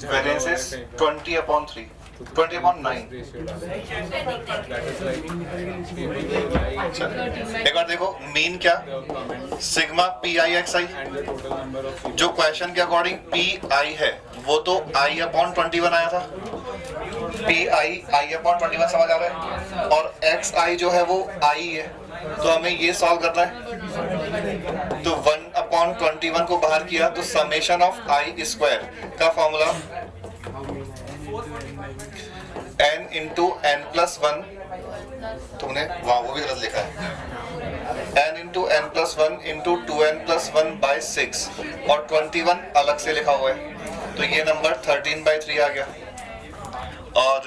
variance is 20/3 20/9। एक बार देखो मीन क्या? Sigma PIXI। जो क्वेश्चन के अकॉर्डिंग PI है वो तो I/21 आया था। I/21 समझ आ रहा है, और XI जो है वो I है, तो हमें ये सॉल्व करना है। तो 1/21 को बाहर किया तो समेशन ऑफ I स्क्वायर का फॉर्मूला n इंटू n+1। तुमने वहाँ वो भी गलत लिखा है। n into n+1 into 2n+1/6 और 21 अलग से लिखा हुआ है, तो ये नंबर 13/3 आ गया। और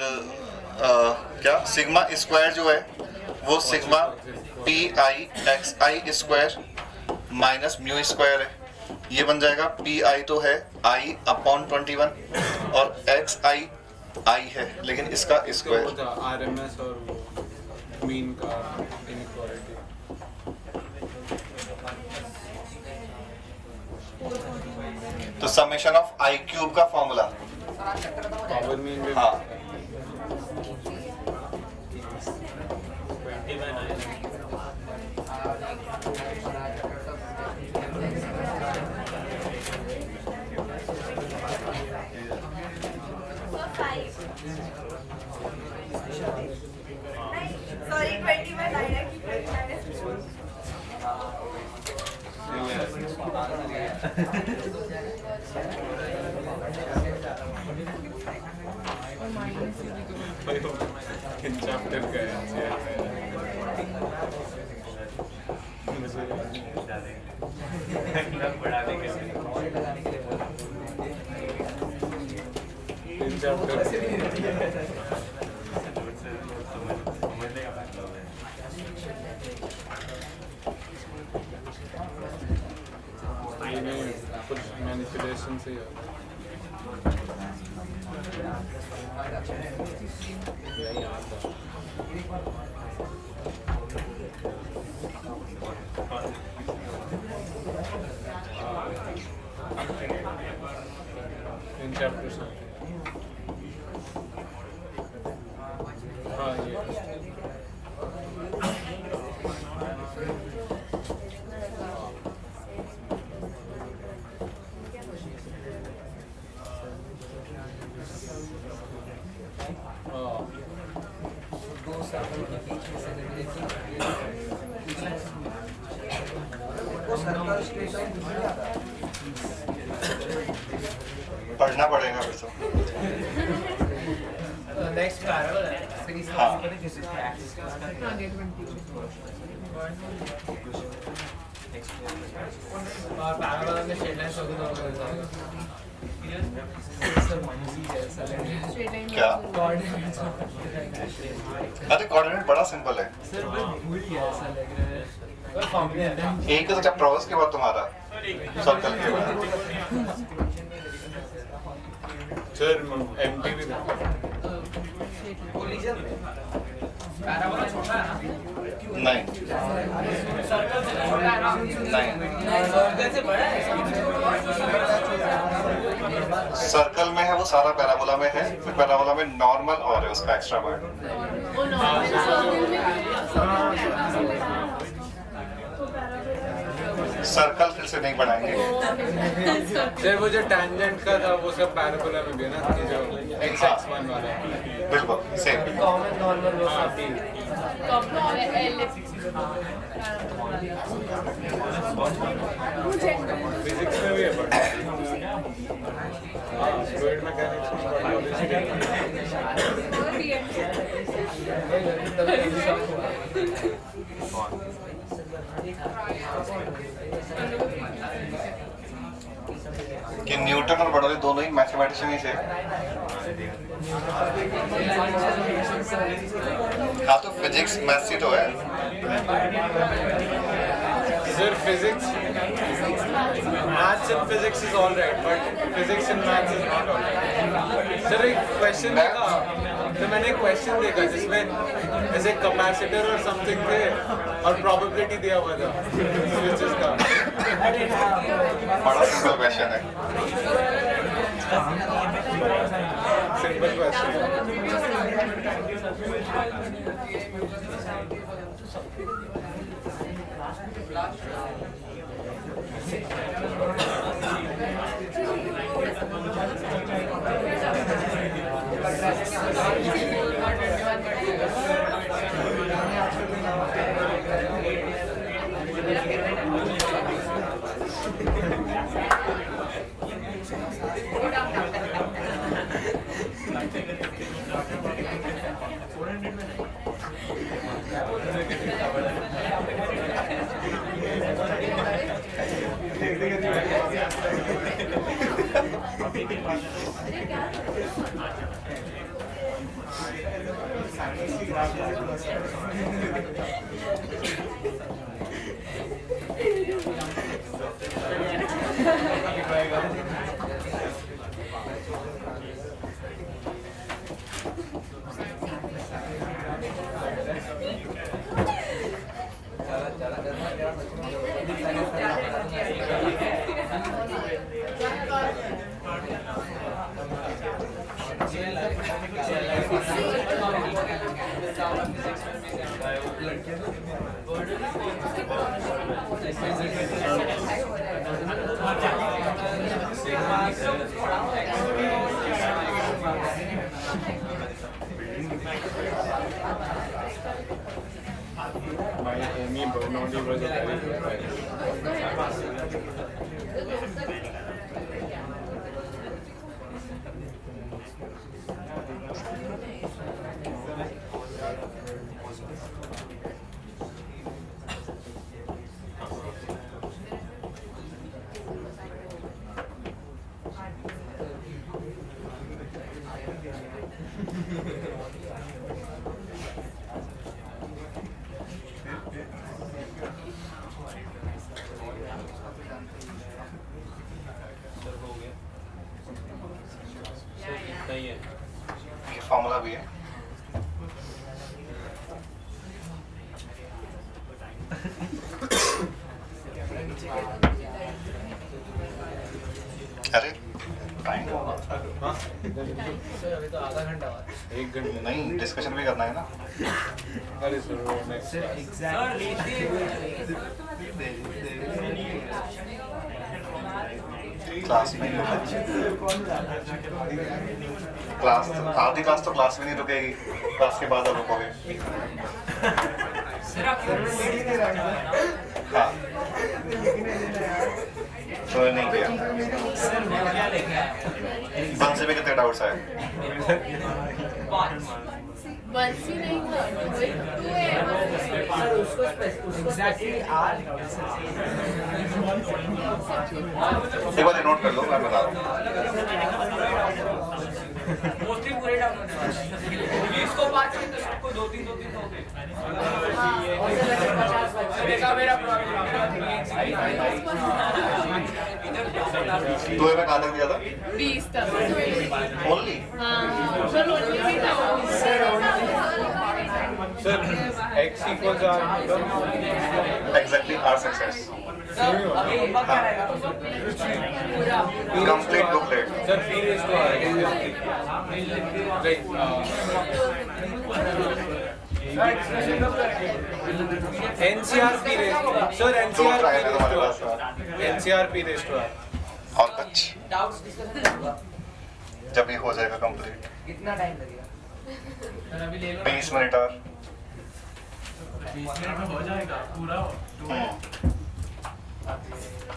क्या सिग्मा स्क्वायर जो है वो sigma PIXI square minus mu square है, ये बन जाएगा। PI तो है I/21 और XI I है, लेकिन इसका स्क्वायर RMS और मीन का इनइक्वालिटी। तो समेशन ऑफ I³ का फॉर्मूला। पावर मीन भी हाँ 3 चैप्टर क्वेश्चन से ही होता है। यही आता है। इन चैप्टर्स में हाँ ये दो सर्कल के बीच में से वो सर्कल स्ट्रेट लाइन नहीं आता। पढ़ना पड़ेगा फिर से। नेक्स्ट पैराबोला है फिर इसका हाँ। ऊपर किसी को एक्सिस का आगे 20 और पैराबोला में स्ट्रेट लाइन शो दोनों कर जाएगा सर मंजी जैसा लग रहा है स्ट्रेट लाइन क्या? कोऑर्डिनेट्स अरे कोऑर्डिनेट बड़ा सिंपल है। सर मैं भूल गया ऐसा लग रहा है और फॉर्मूला एक तो जब ट्रॉवर्स के बाद तुम्हारा सर्कल के बाद सर एमटी भी कोलिजन पैराबोला छोटा है ना नहीं नहीं सर्कल से बड़ा है सर्कल में है वो सारा पैराबोला में है, फिर पैराबोला में नॉर्मल और है उसका एक्स्ट्रा पार्ट। वो नॉर्मल सर्कल फिर से नहीं बढ़ाएंगे। सर वो जो टैंजेंट का था वो सब पैराबोला में भी है ना कि जो x1 वाला है। बिल्कुल सेम। कॉमन नॉर्मल वो हाँ सब ठीक फिजिक्स में भी है बट फ्लूइड मैकेनिक्स में कि न्यूटन और बर्नौली दोनों ही मैथमेटिशियन ही थे। हाँ तो फिजिक्स मैथ्स ही तो है। Sir physics maths and physics is all right but physics and maths is not all right. Sir एक क्वेश्चन देखा तो मैंने एक क्वेश्चन देखा जिसमें ऐसे कैपेसिटर और समथिंग थे और प्रोबेबिलिटी दिया हुआ था स्विचेस का। बड़ा सिंपल क्वेश्चन है। Simple question My Amy Bernoulli was a very good writer. Sir हो गया 1 घंटे नहीं, डिस्कशन भी करना है ना। अरे सर वो नेक्स्ट क्लास में क्लास आधी क्लास तो क्लास में नहीं रुकेगी, क्लास के बाद अब रुकोगे। हाँ तो नहीं किया। बन से भी कितने डाउट्स आए? बंसी नहीं हुआ, तू है। सर उसको एग्जैक्टली आज एक बार नोट कर लो, मैं बता रहा हूँ। मोस्टली पूरे डाउन होने वाले हैं। इसको 5 मिनट सबको 2-3 होते देखा मेरा तो मैं कहाँ तक दिया था? 20 तक। ओनली हाँ, सर only भी था। Sir x equals r exactly r success complete booklet. Sir p raised to r NCR p raised to sir दो NCR ट्रायल है तुम्हारे पास। NCR p raised to r और कुछ डाउट्स डिस्कशन होगा। जब ये हो जाएगा कंप्लीट। कितना टाइम लगेगा? 20 मिनट और 20 मिनट में हो जाएगा पूरा।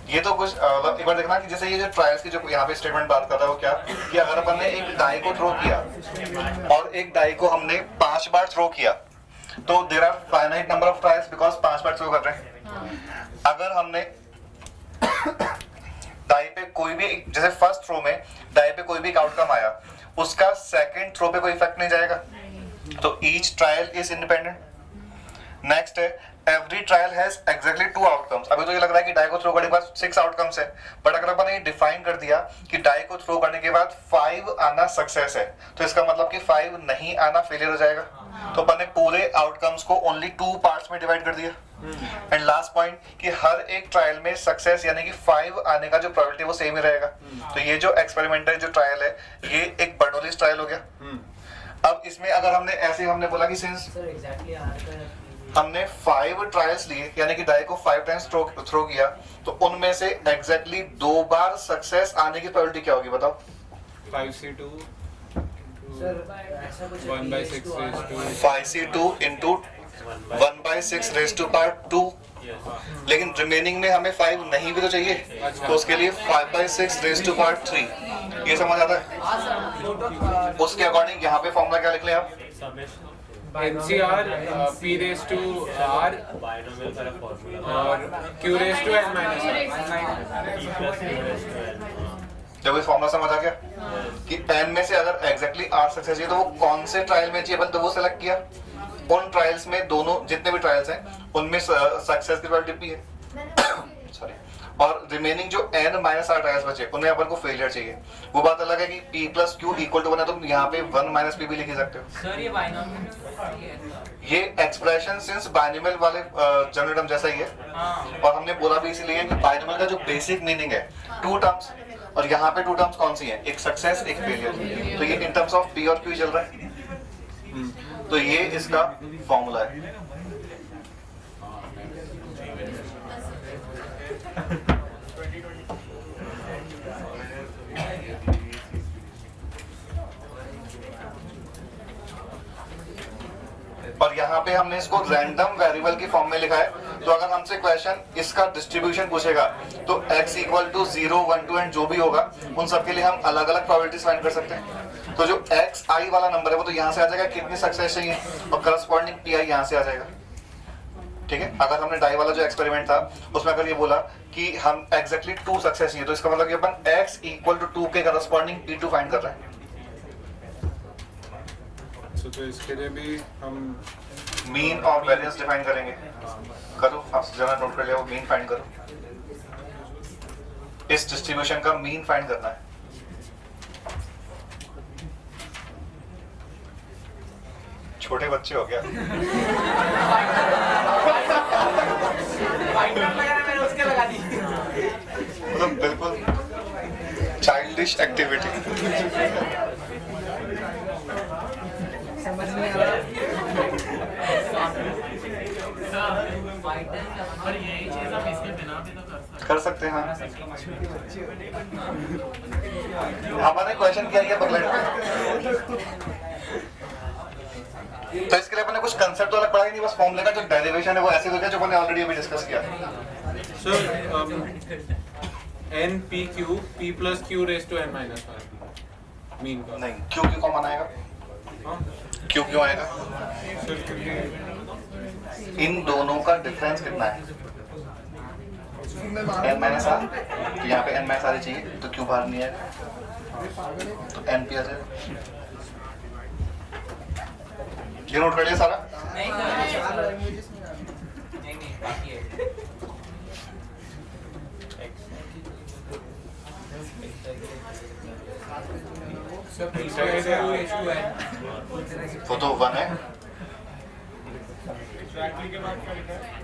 ये तो कुछ एक बार देखना कि जैसे ये जो ट्रायल्स की जो यहाँ पे स्टेटमेंट बात कर रहा है वो क्या कि अगर अपन ने एक डाई को थ्रो किया और एक डाई को हमने 5 बार थ्रो किया तो there are finite number of trials because 5 बार थ्रो कर रहे हैं। अगर हमने डाई पे कोई भी जैसे फर्स्ट थ्रो में डाई पे कोई भी आउटकम आया उसका सेकंड थ्रो पे कोई इफेक्ट नहीं जाएगा, तो each trial is independent. Next है every trial has exactly 2 outcomes. अभी तो ये लग रहा है कि डाई को थ्रो करने के बाद 6 आउटकम्स है, बट अगर अपन ये डिफाइन कर दिया कि डाई को थ्रो करने के बाद 5 आना सक्सेस है तो इसका मतलब कि 5 नहीं आना फेलियर हो जाएगा। तो अपन ने पूरे आउटकम्स को ओनली 2 पार्ट्स में डिवाइड कर दिया। एंड लास्ट पॉइंट कि हर एक ट्रायल में सक्सेस यानी कि 5 आने का जो प्रोबेबिलिटी वो सेम ही रहेगा। तो ये जो एक्सपेरिमेंटल जो ट्रायल है ये एक बर्नौलीज ट्रायल हो गया। अब इसमें अगर हमने ऐसे हमने बोला कि सिंस सर एग्जैक्टली आर हमने 5 ट्रायल्स लिए यानी कि डाई को 5 टाइम्स थ्रो किया तो उनमें से एग्जैक्टली 2 बार सक्सेस आने की प्रोबेबिलिटी क्या होगी बताओ? 5c2 सर ऐसा कुछ 1/6 raised to 5c2 into 1/6 raised to power 2। लेकिन रिमेनिंग में हमें 5 नहीं भी तो चाहिए, तो उसके लिए 5/6 raised to power 3। ये समझ आता है? उसके अकॉर्डिंग यहाँ पे फॉर्मूला क्या लिख लें आप? NCR p raised to r binomial का फॉर्मूला और q raised to n minus r। e plus q raise to n। जब इस फॉर्मूला समझ आ गया कि n में से अगर एग्जैक्टली r सक्सेस चाहिए तो वो कौन से ट्रायल में चाहिए तो वो सेलेक्ट किया। उन ट्रायल्स में दोनों जितने भी ट्रायल्स हैं उनमें सक्सेस की प्रोबेबिलिटी है सॉरी, और रिमेनिंग जो n माइनस r ट्रायल्स बचे उनमें अपन को फेलियर चाहिए। वो बात अलग है कि p plus q equal to 1 है तो यहाँ पे 1 माइनस p भी लिख ही सकते हो। सर ये बाइनोमियल ये एक्सप्रेशन सिंस बाइनोमियल वाले जनरल टर्म जैसा ही है और हमने बोला भी इसलिए कि बाइनोमियल का जो बेसिक मीनिंग है 2 टर्म्स और यहाँ पे 2 टर्म्स कौन सी हैं? एक सक्सेस एक फेलियर। तो ये इन टर्म्स ऑफ p और q चल रहा है। तो ये इसका फॉर्मूला है। और यहाँ पे हमने इसको रैंडम वेरिएबल की फॉर्म में लिखा है। तो अगर हमसे क्वेश्चन इसका डिस्ट्रीब्यूशन पूछेगा तो x इक्वल टू 0, 1, 2 एंड जो भी होगा उन सबके लिए हम अलग अलग प्रोबेबिलिटीज फाइंड कर सकते हैं। तो जो xi वाला नंबर है वो तो यहाँ से आ जाएगा कितनी सक्सेस चाहिए और करस्पॉन्डिंग pi यहाँ से आ जाएगा। ठीक है, अगर हमने डाई वाला जो एक्सपेरिमेंट था उसमें अगर ये बोला कि हम एग्जैक्टली 2 सक्सेस चाहिए तो इसका मतलब कि अपन x इक्वल टू 2 के करस्पॉन्डिंग p2 फाइंड कर रहे हैं। तो इसके लिए भी हम मीन और वेरिएंस डिफाइन करेंगे। करो फर्स्ट जरा नोट कर लिया, वो मीन फाइंड करो। इस डिस्ट्रीब्यूशन का मीन फाइंड करना है। छोटे बच्चे हो गया। मतलब बिल्कुल चाइल्डिश एक्टिविटी। पर यही चीज आप इसके बिना भी तो कर सकते हैं हाँ। हमारे क्वेश्चन क्या है बगलेट में, तो इसके लिए अपने कुछ कंसेप्ट तो अलग पढ़ा ही नहीं, बस फॉर्मूले का जो डेरिवेशन है वो ऐसे हो गया जो मैंने ऑलरेडी अभी डिस्कस किया। So n p q p plus q raised to n minus 1 mean का नहीं, क्यों क्यों कॉमन आएगा, क्यों क्यों आएगा, इन दोनों का डिफरेंस कितना है, n माइनस आर, तो यहाँ पे n माइनस आर चाहिए तो क्यों बाहर नहीं आएगा, तो n पे आ जाएगा। ये नोट कर लिया सारा। नहीं बाकी है। वो तो 1 है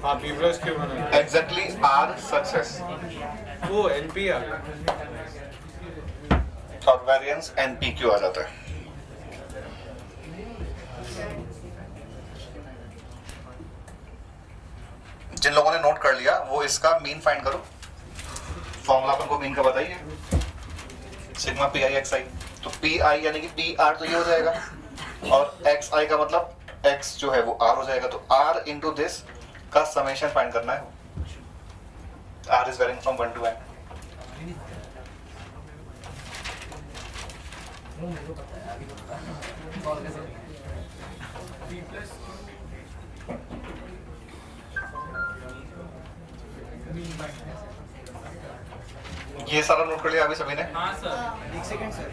हाँ p plus q बना एग्जैक्टली आर सक्सेस वो np आ गया और वेरिएंस npq आ जाता है। जिन लोगों ने नोट कर लिया वो इसका मीन फाइंड करो। फॉर्मूला अपन को मीन का बताइए, सिग्मा पी आई एक्स आई, तो पी आई यानी कि पी आर तो ये हो जाएगा और एक्स आई का मतलब एक्स जो है वो आर हो जाएगा, तो आर इंटू दिस का समेशन फाइंड करना है। R is varying from 1 to n। ये सारा नोट कर लिया अभी सभी ने? हाँ सर। एक सेकंड सर।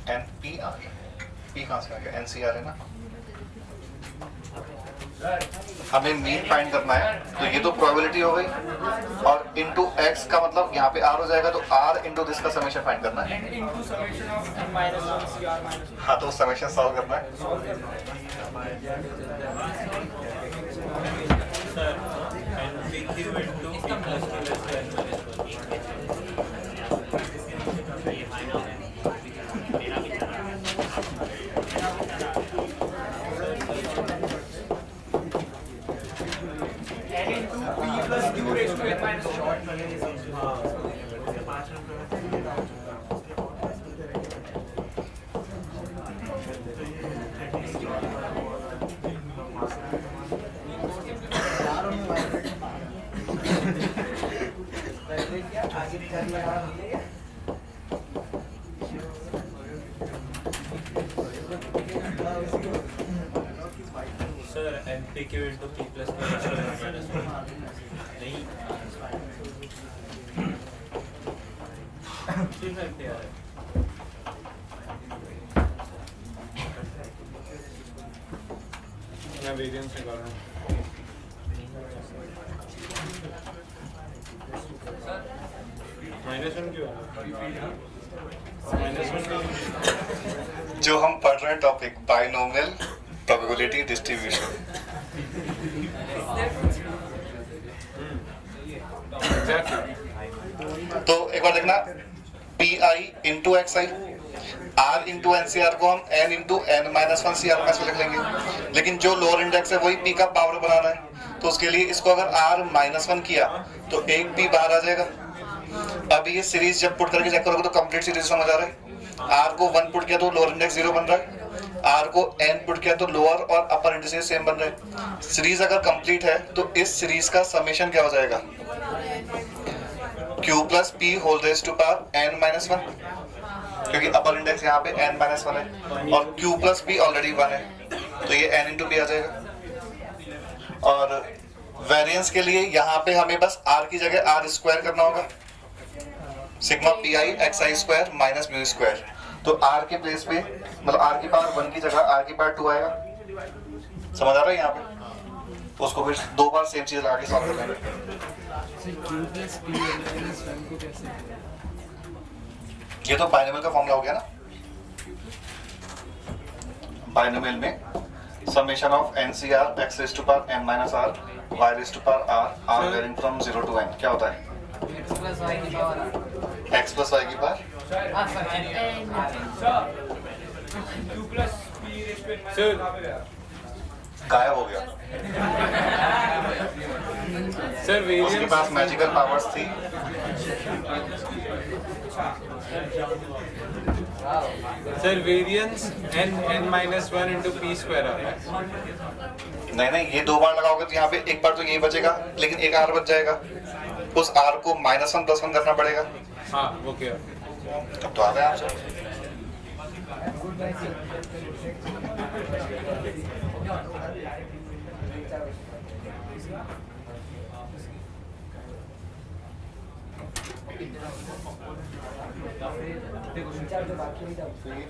एन पी आर, पी कहाँ से आ गया, एन सी आर है ना। हमें मीन फाइंड करना है, तो ये तो प्रोबेबिलिटी हो गई और इनटू एक्स का मतलब यहाँ पे आर हो जाएगा, तो आर इनटू दिस का समेशन फाइंड करना है। हाँ तो समेशन सॉल्व करना है। Sir npq into p plus q raised to n sir npq into p plus q raised to n minus 1 नहीं सिर्फ np आ रहा है। मैं वेरिएंस निकाल रहा हूँ। -1 क्यों -1 जो हम पढ़ रहे हैं टॉपिक बाइनोमियल प्रोबेबिलिटी डिस्ट्रीब्यूशन। तो एक बार देखना, p i into x i, r into n c r को हम n into n minus 1 c r में से लिख लेंगे, लेकिन जो लोअर इंडेक्स है वही पी का पावर बनाना है, तो उसके लिए इसको अगर आर -1 किया तो एक पी बाहर आ जाएगा। अभी ये सीरीज जब पुट करके चेक करोगे तो कंप्लीट सीरीज समझ आ रहा है। आर को 1 पुट किया तो लोअर इंडेक्स 0 बन रहा है, आर को n पुट किया तो लोअर और अपर इंडेक्स सेम बन रहे हैं। सीरीज अगर कंप्लीट है तो इस सीरीज का समेशन क्या हो जाएगा, q plus p whole raise to power n-1, क्योंकि अपर इंडेक्स यहाँ पे n-1 है और q प्लस पी ऑलरेडी 1 है, तो ये n इंटू पी आ जाएगा। और वेरिएंस के लिए यहाँ पे हमें बस r की जगह r स्क्वायर करना होगा, sigma P I X I square minus mu square, तो r के प्लेस पे मतलब r की पावर 1 की जगह r की पावर 2 आएगा। समझ आ रहा है यहाँ पे? तो उसको फिर 2 बार सेम चीज लगा के सॉल्व कर लेंगे। ये तो बाइनोमियल का फॉर्मूला हो गया ना। बाइनोमियल में summation of NCR x raised to power n minus r y raised to power r are Sir. varying from 0 to n. क्या होता है? x plus y की पावर x plus y की पावर Sir, गायब हो गया. sir, उसके variance. पास magical powers थी. Sir, variance n minus 1 into p square आता है. नहीं, ये 2 बार लगाओगे तो यहाँ पे एक बार तो यही बचेगा, लेकिन एक r बच जाएगा. उस r को -1 + 1 करना पड़ेगा. हाँ, वो क्या? अब तो आ गया answer.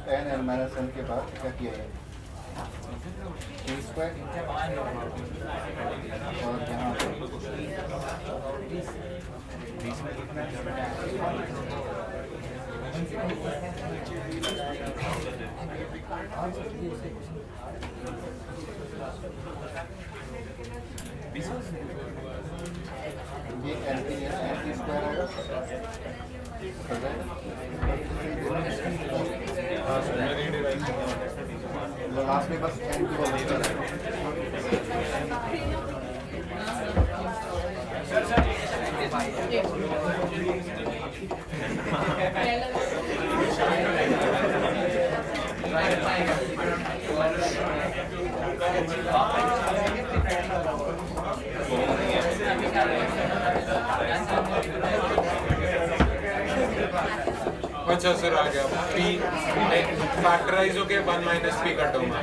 n n minus n के बाद क्या किया है? p स्क्वायर और यहाँ ये NP स्क्वायर आएगा. लास्ट में बस n की वैल्यू अच्छा सर आ गया. p फैक्टराइज होके 1 minus p कट होगा.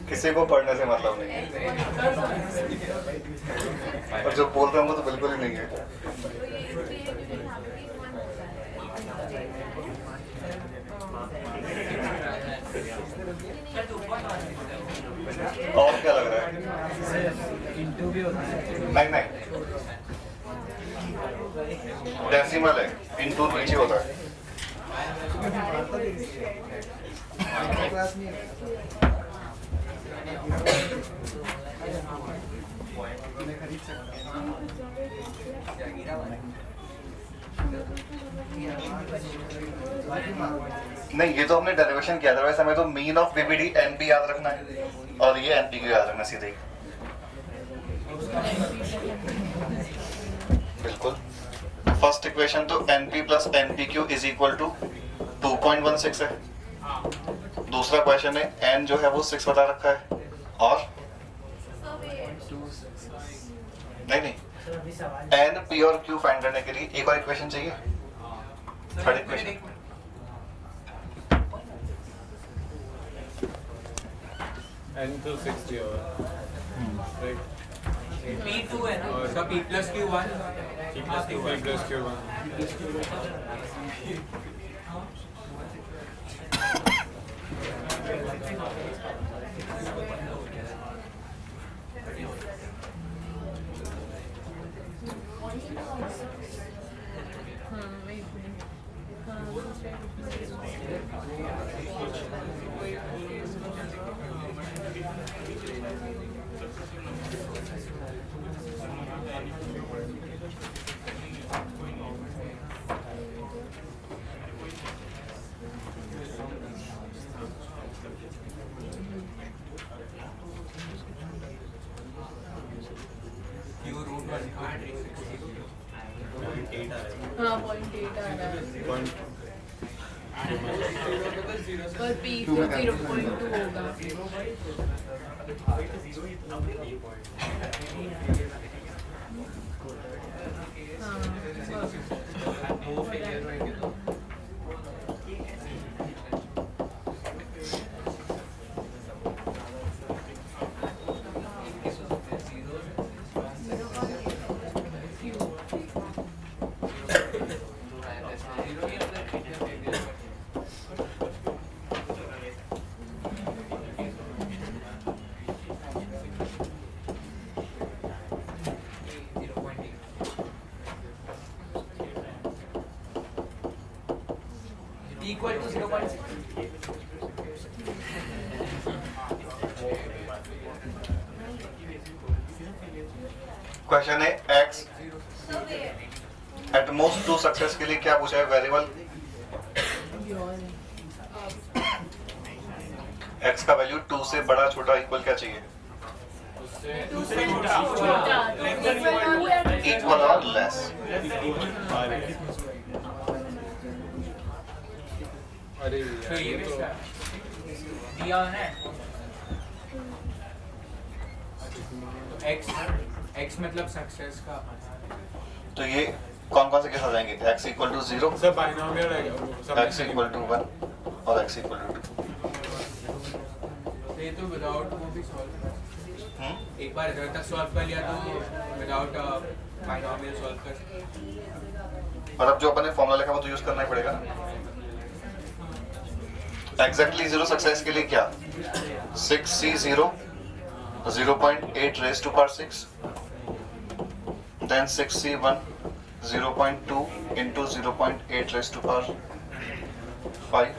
किसी को पढ़ने से मतलब नहीं है. और जो बोल रहे हैं वो तो बिल्कुल ही नहीं है. और क्या लग रहा है? नहीं, डेसिमल है. इंटू नीचे होता है. नहीं, ये तो हमने डेरिवेशन किया था. वैसे हमें तो मीन ऑफ बीबीडी एनपी याद रखना है और ये एनपी को याद रखना सीधे ही. बिल्कुल. फर्स्ट इक्वेशन तो NP plus NPQ is equal to 2.16 है. दूसरा क्वेश्चन है एन जो है वो 6 बता रखा है. और नहीं, एन पी और क्यू फाइंड करने के लिए एक और इक्वेशन चाहिए. थर्ड इक्वेशन n to 60 होगा. Right. p2 है ना. और p plus q1 p plus q1. हाँ 0.8 आ रहा है और P 0.2 होगा. वो फेलियर होएंगे तो equal to 0.6. क्वेश्चन है x at most two success के लिए क्या पूछा है वेरिएबल x का वैल्यू 2 से बड़ा छोटा इक्वल क्या चाहिए इक्वल और लेस अरे तो ये यार, ये तो दिया है x मतलब सक्सेस का तो ये कौन कौन से केस आ जाएंगे x इक्वल टू 0 सब बाइनोमियल है वो सब x इक्वल टू 1 और x इक्वल टू 2 ये तो विदाउट वो भी सॉल्व कर एक बार इधर तक सॉल्व कर लिया तो विदाउट बाइनोमियल सॉल्व कर और अब जो अपन ने फॉर्मूला लिखा वो तो यूज करना ही पड़ेगा एग्जैक्टली 0 सक्सेस के लिए क्या 6c0 0.8 raised to power 6 then 6c1 0.2 into 0.8 raised to power 5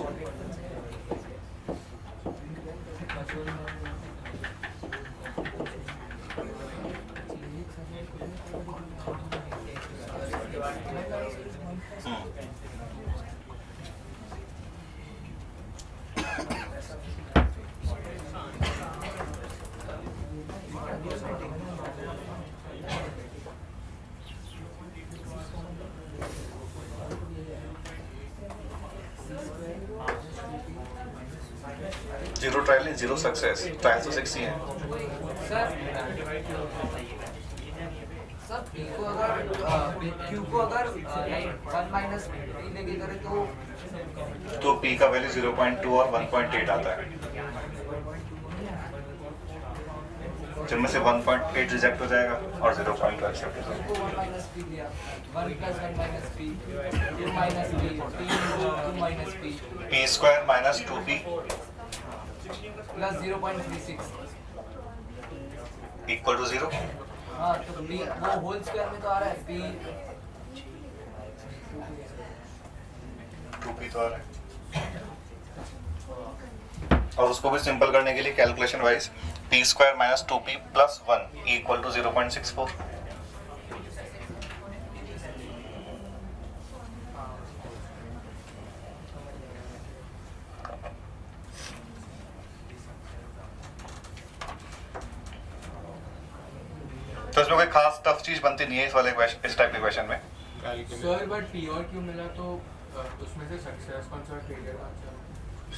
zero trial नहीं जीरो सक्सेस ट्रायल तो 6 ही है सर p को अगर q को अगर 1 माइनस p लेके करें तो p का वैल्यू 0.2 और 1.8 आता है जिनमें से 1.8 रिजेक्ट हो जाएगा और 0.2 एक्सेप्ट हो जाएगा 1 माइनस p लिया 1 plus 1 minus p 2 minus p 2 minus p p square minus 2p plus 0.36 equal to 0 हाँ तो p वो होल स्क्वायर में तो आ रहा है p 2p तो आ रहा है और उसको भी सिंपल करने के लिए calculation wise p square minus 2p plus 1 equal to 0.64 तो इसमें कोई खास टफ चीज बनती नहीं है इस वाले इस टाइप के क्वेश्चन में सर बट p और q मिला तो उसमें से सक्सेस कौन सा फेलियर कौन सा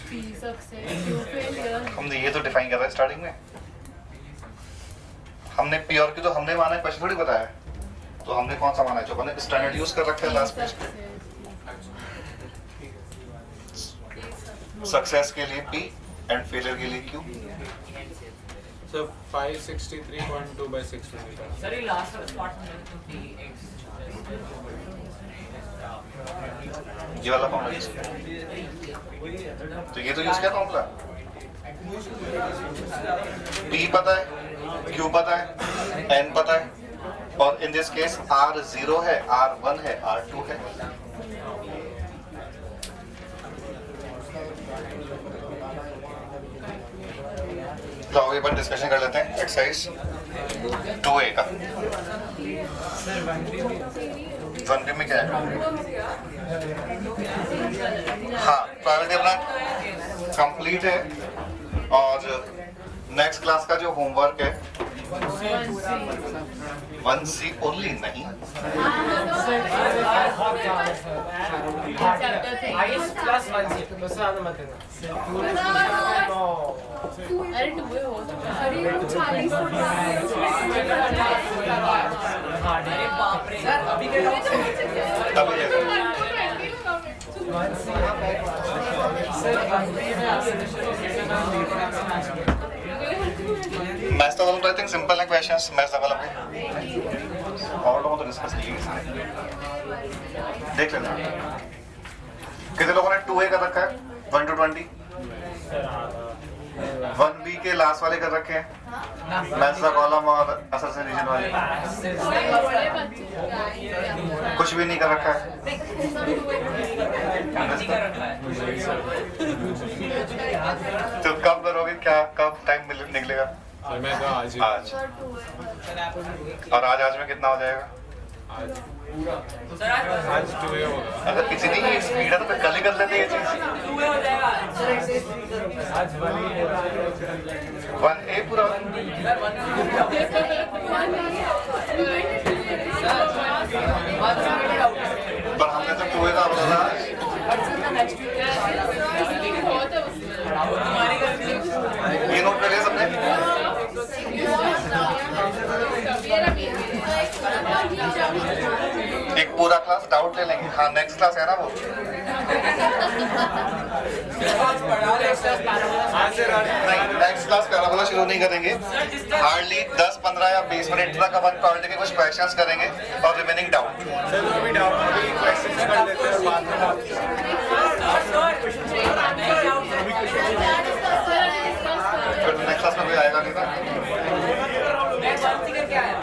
P success, Q failure. हमने ये तो डिफाइन कर रहा है स्टार्टिंग में हमने p और q तो हमने माना है क्वेश्चन थोड़ी बताया है तो हमने कौन सा माना है जो हमने स्टैंडर्ड यूज कर रखा है लास्ट पेज पे सक्सेस के लिए p एंड फेलियर के लिए q सर 563.2 by 625 सर ये लास्ट पार्ट में तो px ये वाला फॉर्मूला यूज किया तो ये तो यूज किया फॉर्मूला p पता है q पता है n पता है और इन दिस केस r 0 है r 1 है r 2 है तो अभी अपन डिस्कशन कर लेते हैं एक्सरसाइज 2a का 1b में क्या है हाँ प्रायोरिटी अपना कंप्लीट है और नेक्स्ट क्लास का जो होमवर्क है 1C ओनली नहीं. Chapter 3. Ice plus 1C. उससे ज़्यादा मत करना. अरे 2 हो चुका है. अरे वो 40 अरे बाप रे सर अभी के डाउट तभी ले लो. मैथ्स तो आई थिंक सिंपल है क्वेश्चंस मैथ्स वाला पे और लोगों तो डिस्कस नहीं किया. देख लेना कितने लोगों ने 2A कर रखा है 1 to 20. 1B के लास्ट वाले कर रखे हैं मैथ्स का कॉलम और असल से रीजन वाले. बड़े बच्चे. कुछ भी नहीं कर रखा है. तो कब करोगे क्या कब टाइम निकलेगा. सर मैं तो आज ही आज. और आज में कितना हो जाएगा. आज 2A होगा. अगर इतनी ही स्पीड है तो फिर कल ही कर लेते ये चीज. आज 1A पूरा. पर हमने तो 2A का बोला था. बहुत है उसमें. ये नोट कर लिया सबने. एक पूरा क्लास डाउट ले लेंगे. हाँ नेक्स्ट क्लास है ना वो. नहीं नेक्स्ट क्लास पैराबोला शुरू नहीं करेंगे. हार्डली 10-15 या 20 मिनट तक अपन पढ़ने के कुछ क्वेश्चंस करेंगे और रिमेनिंग डाउट. चलो अभी डाउट अभी क्वेश्चंस कर लेते हैं बाद में डाउट. फिर नेक्स्ट क्लास में कोई आएगा नहीं ना. मैं 1C करके आया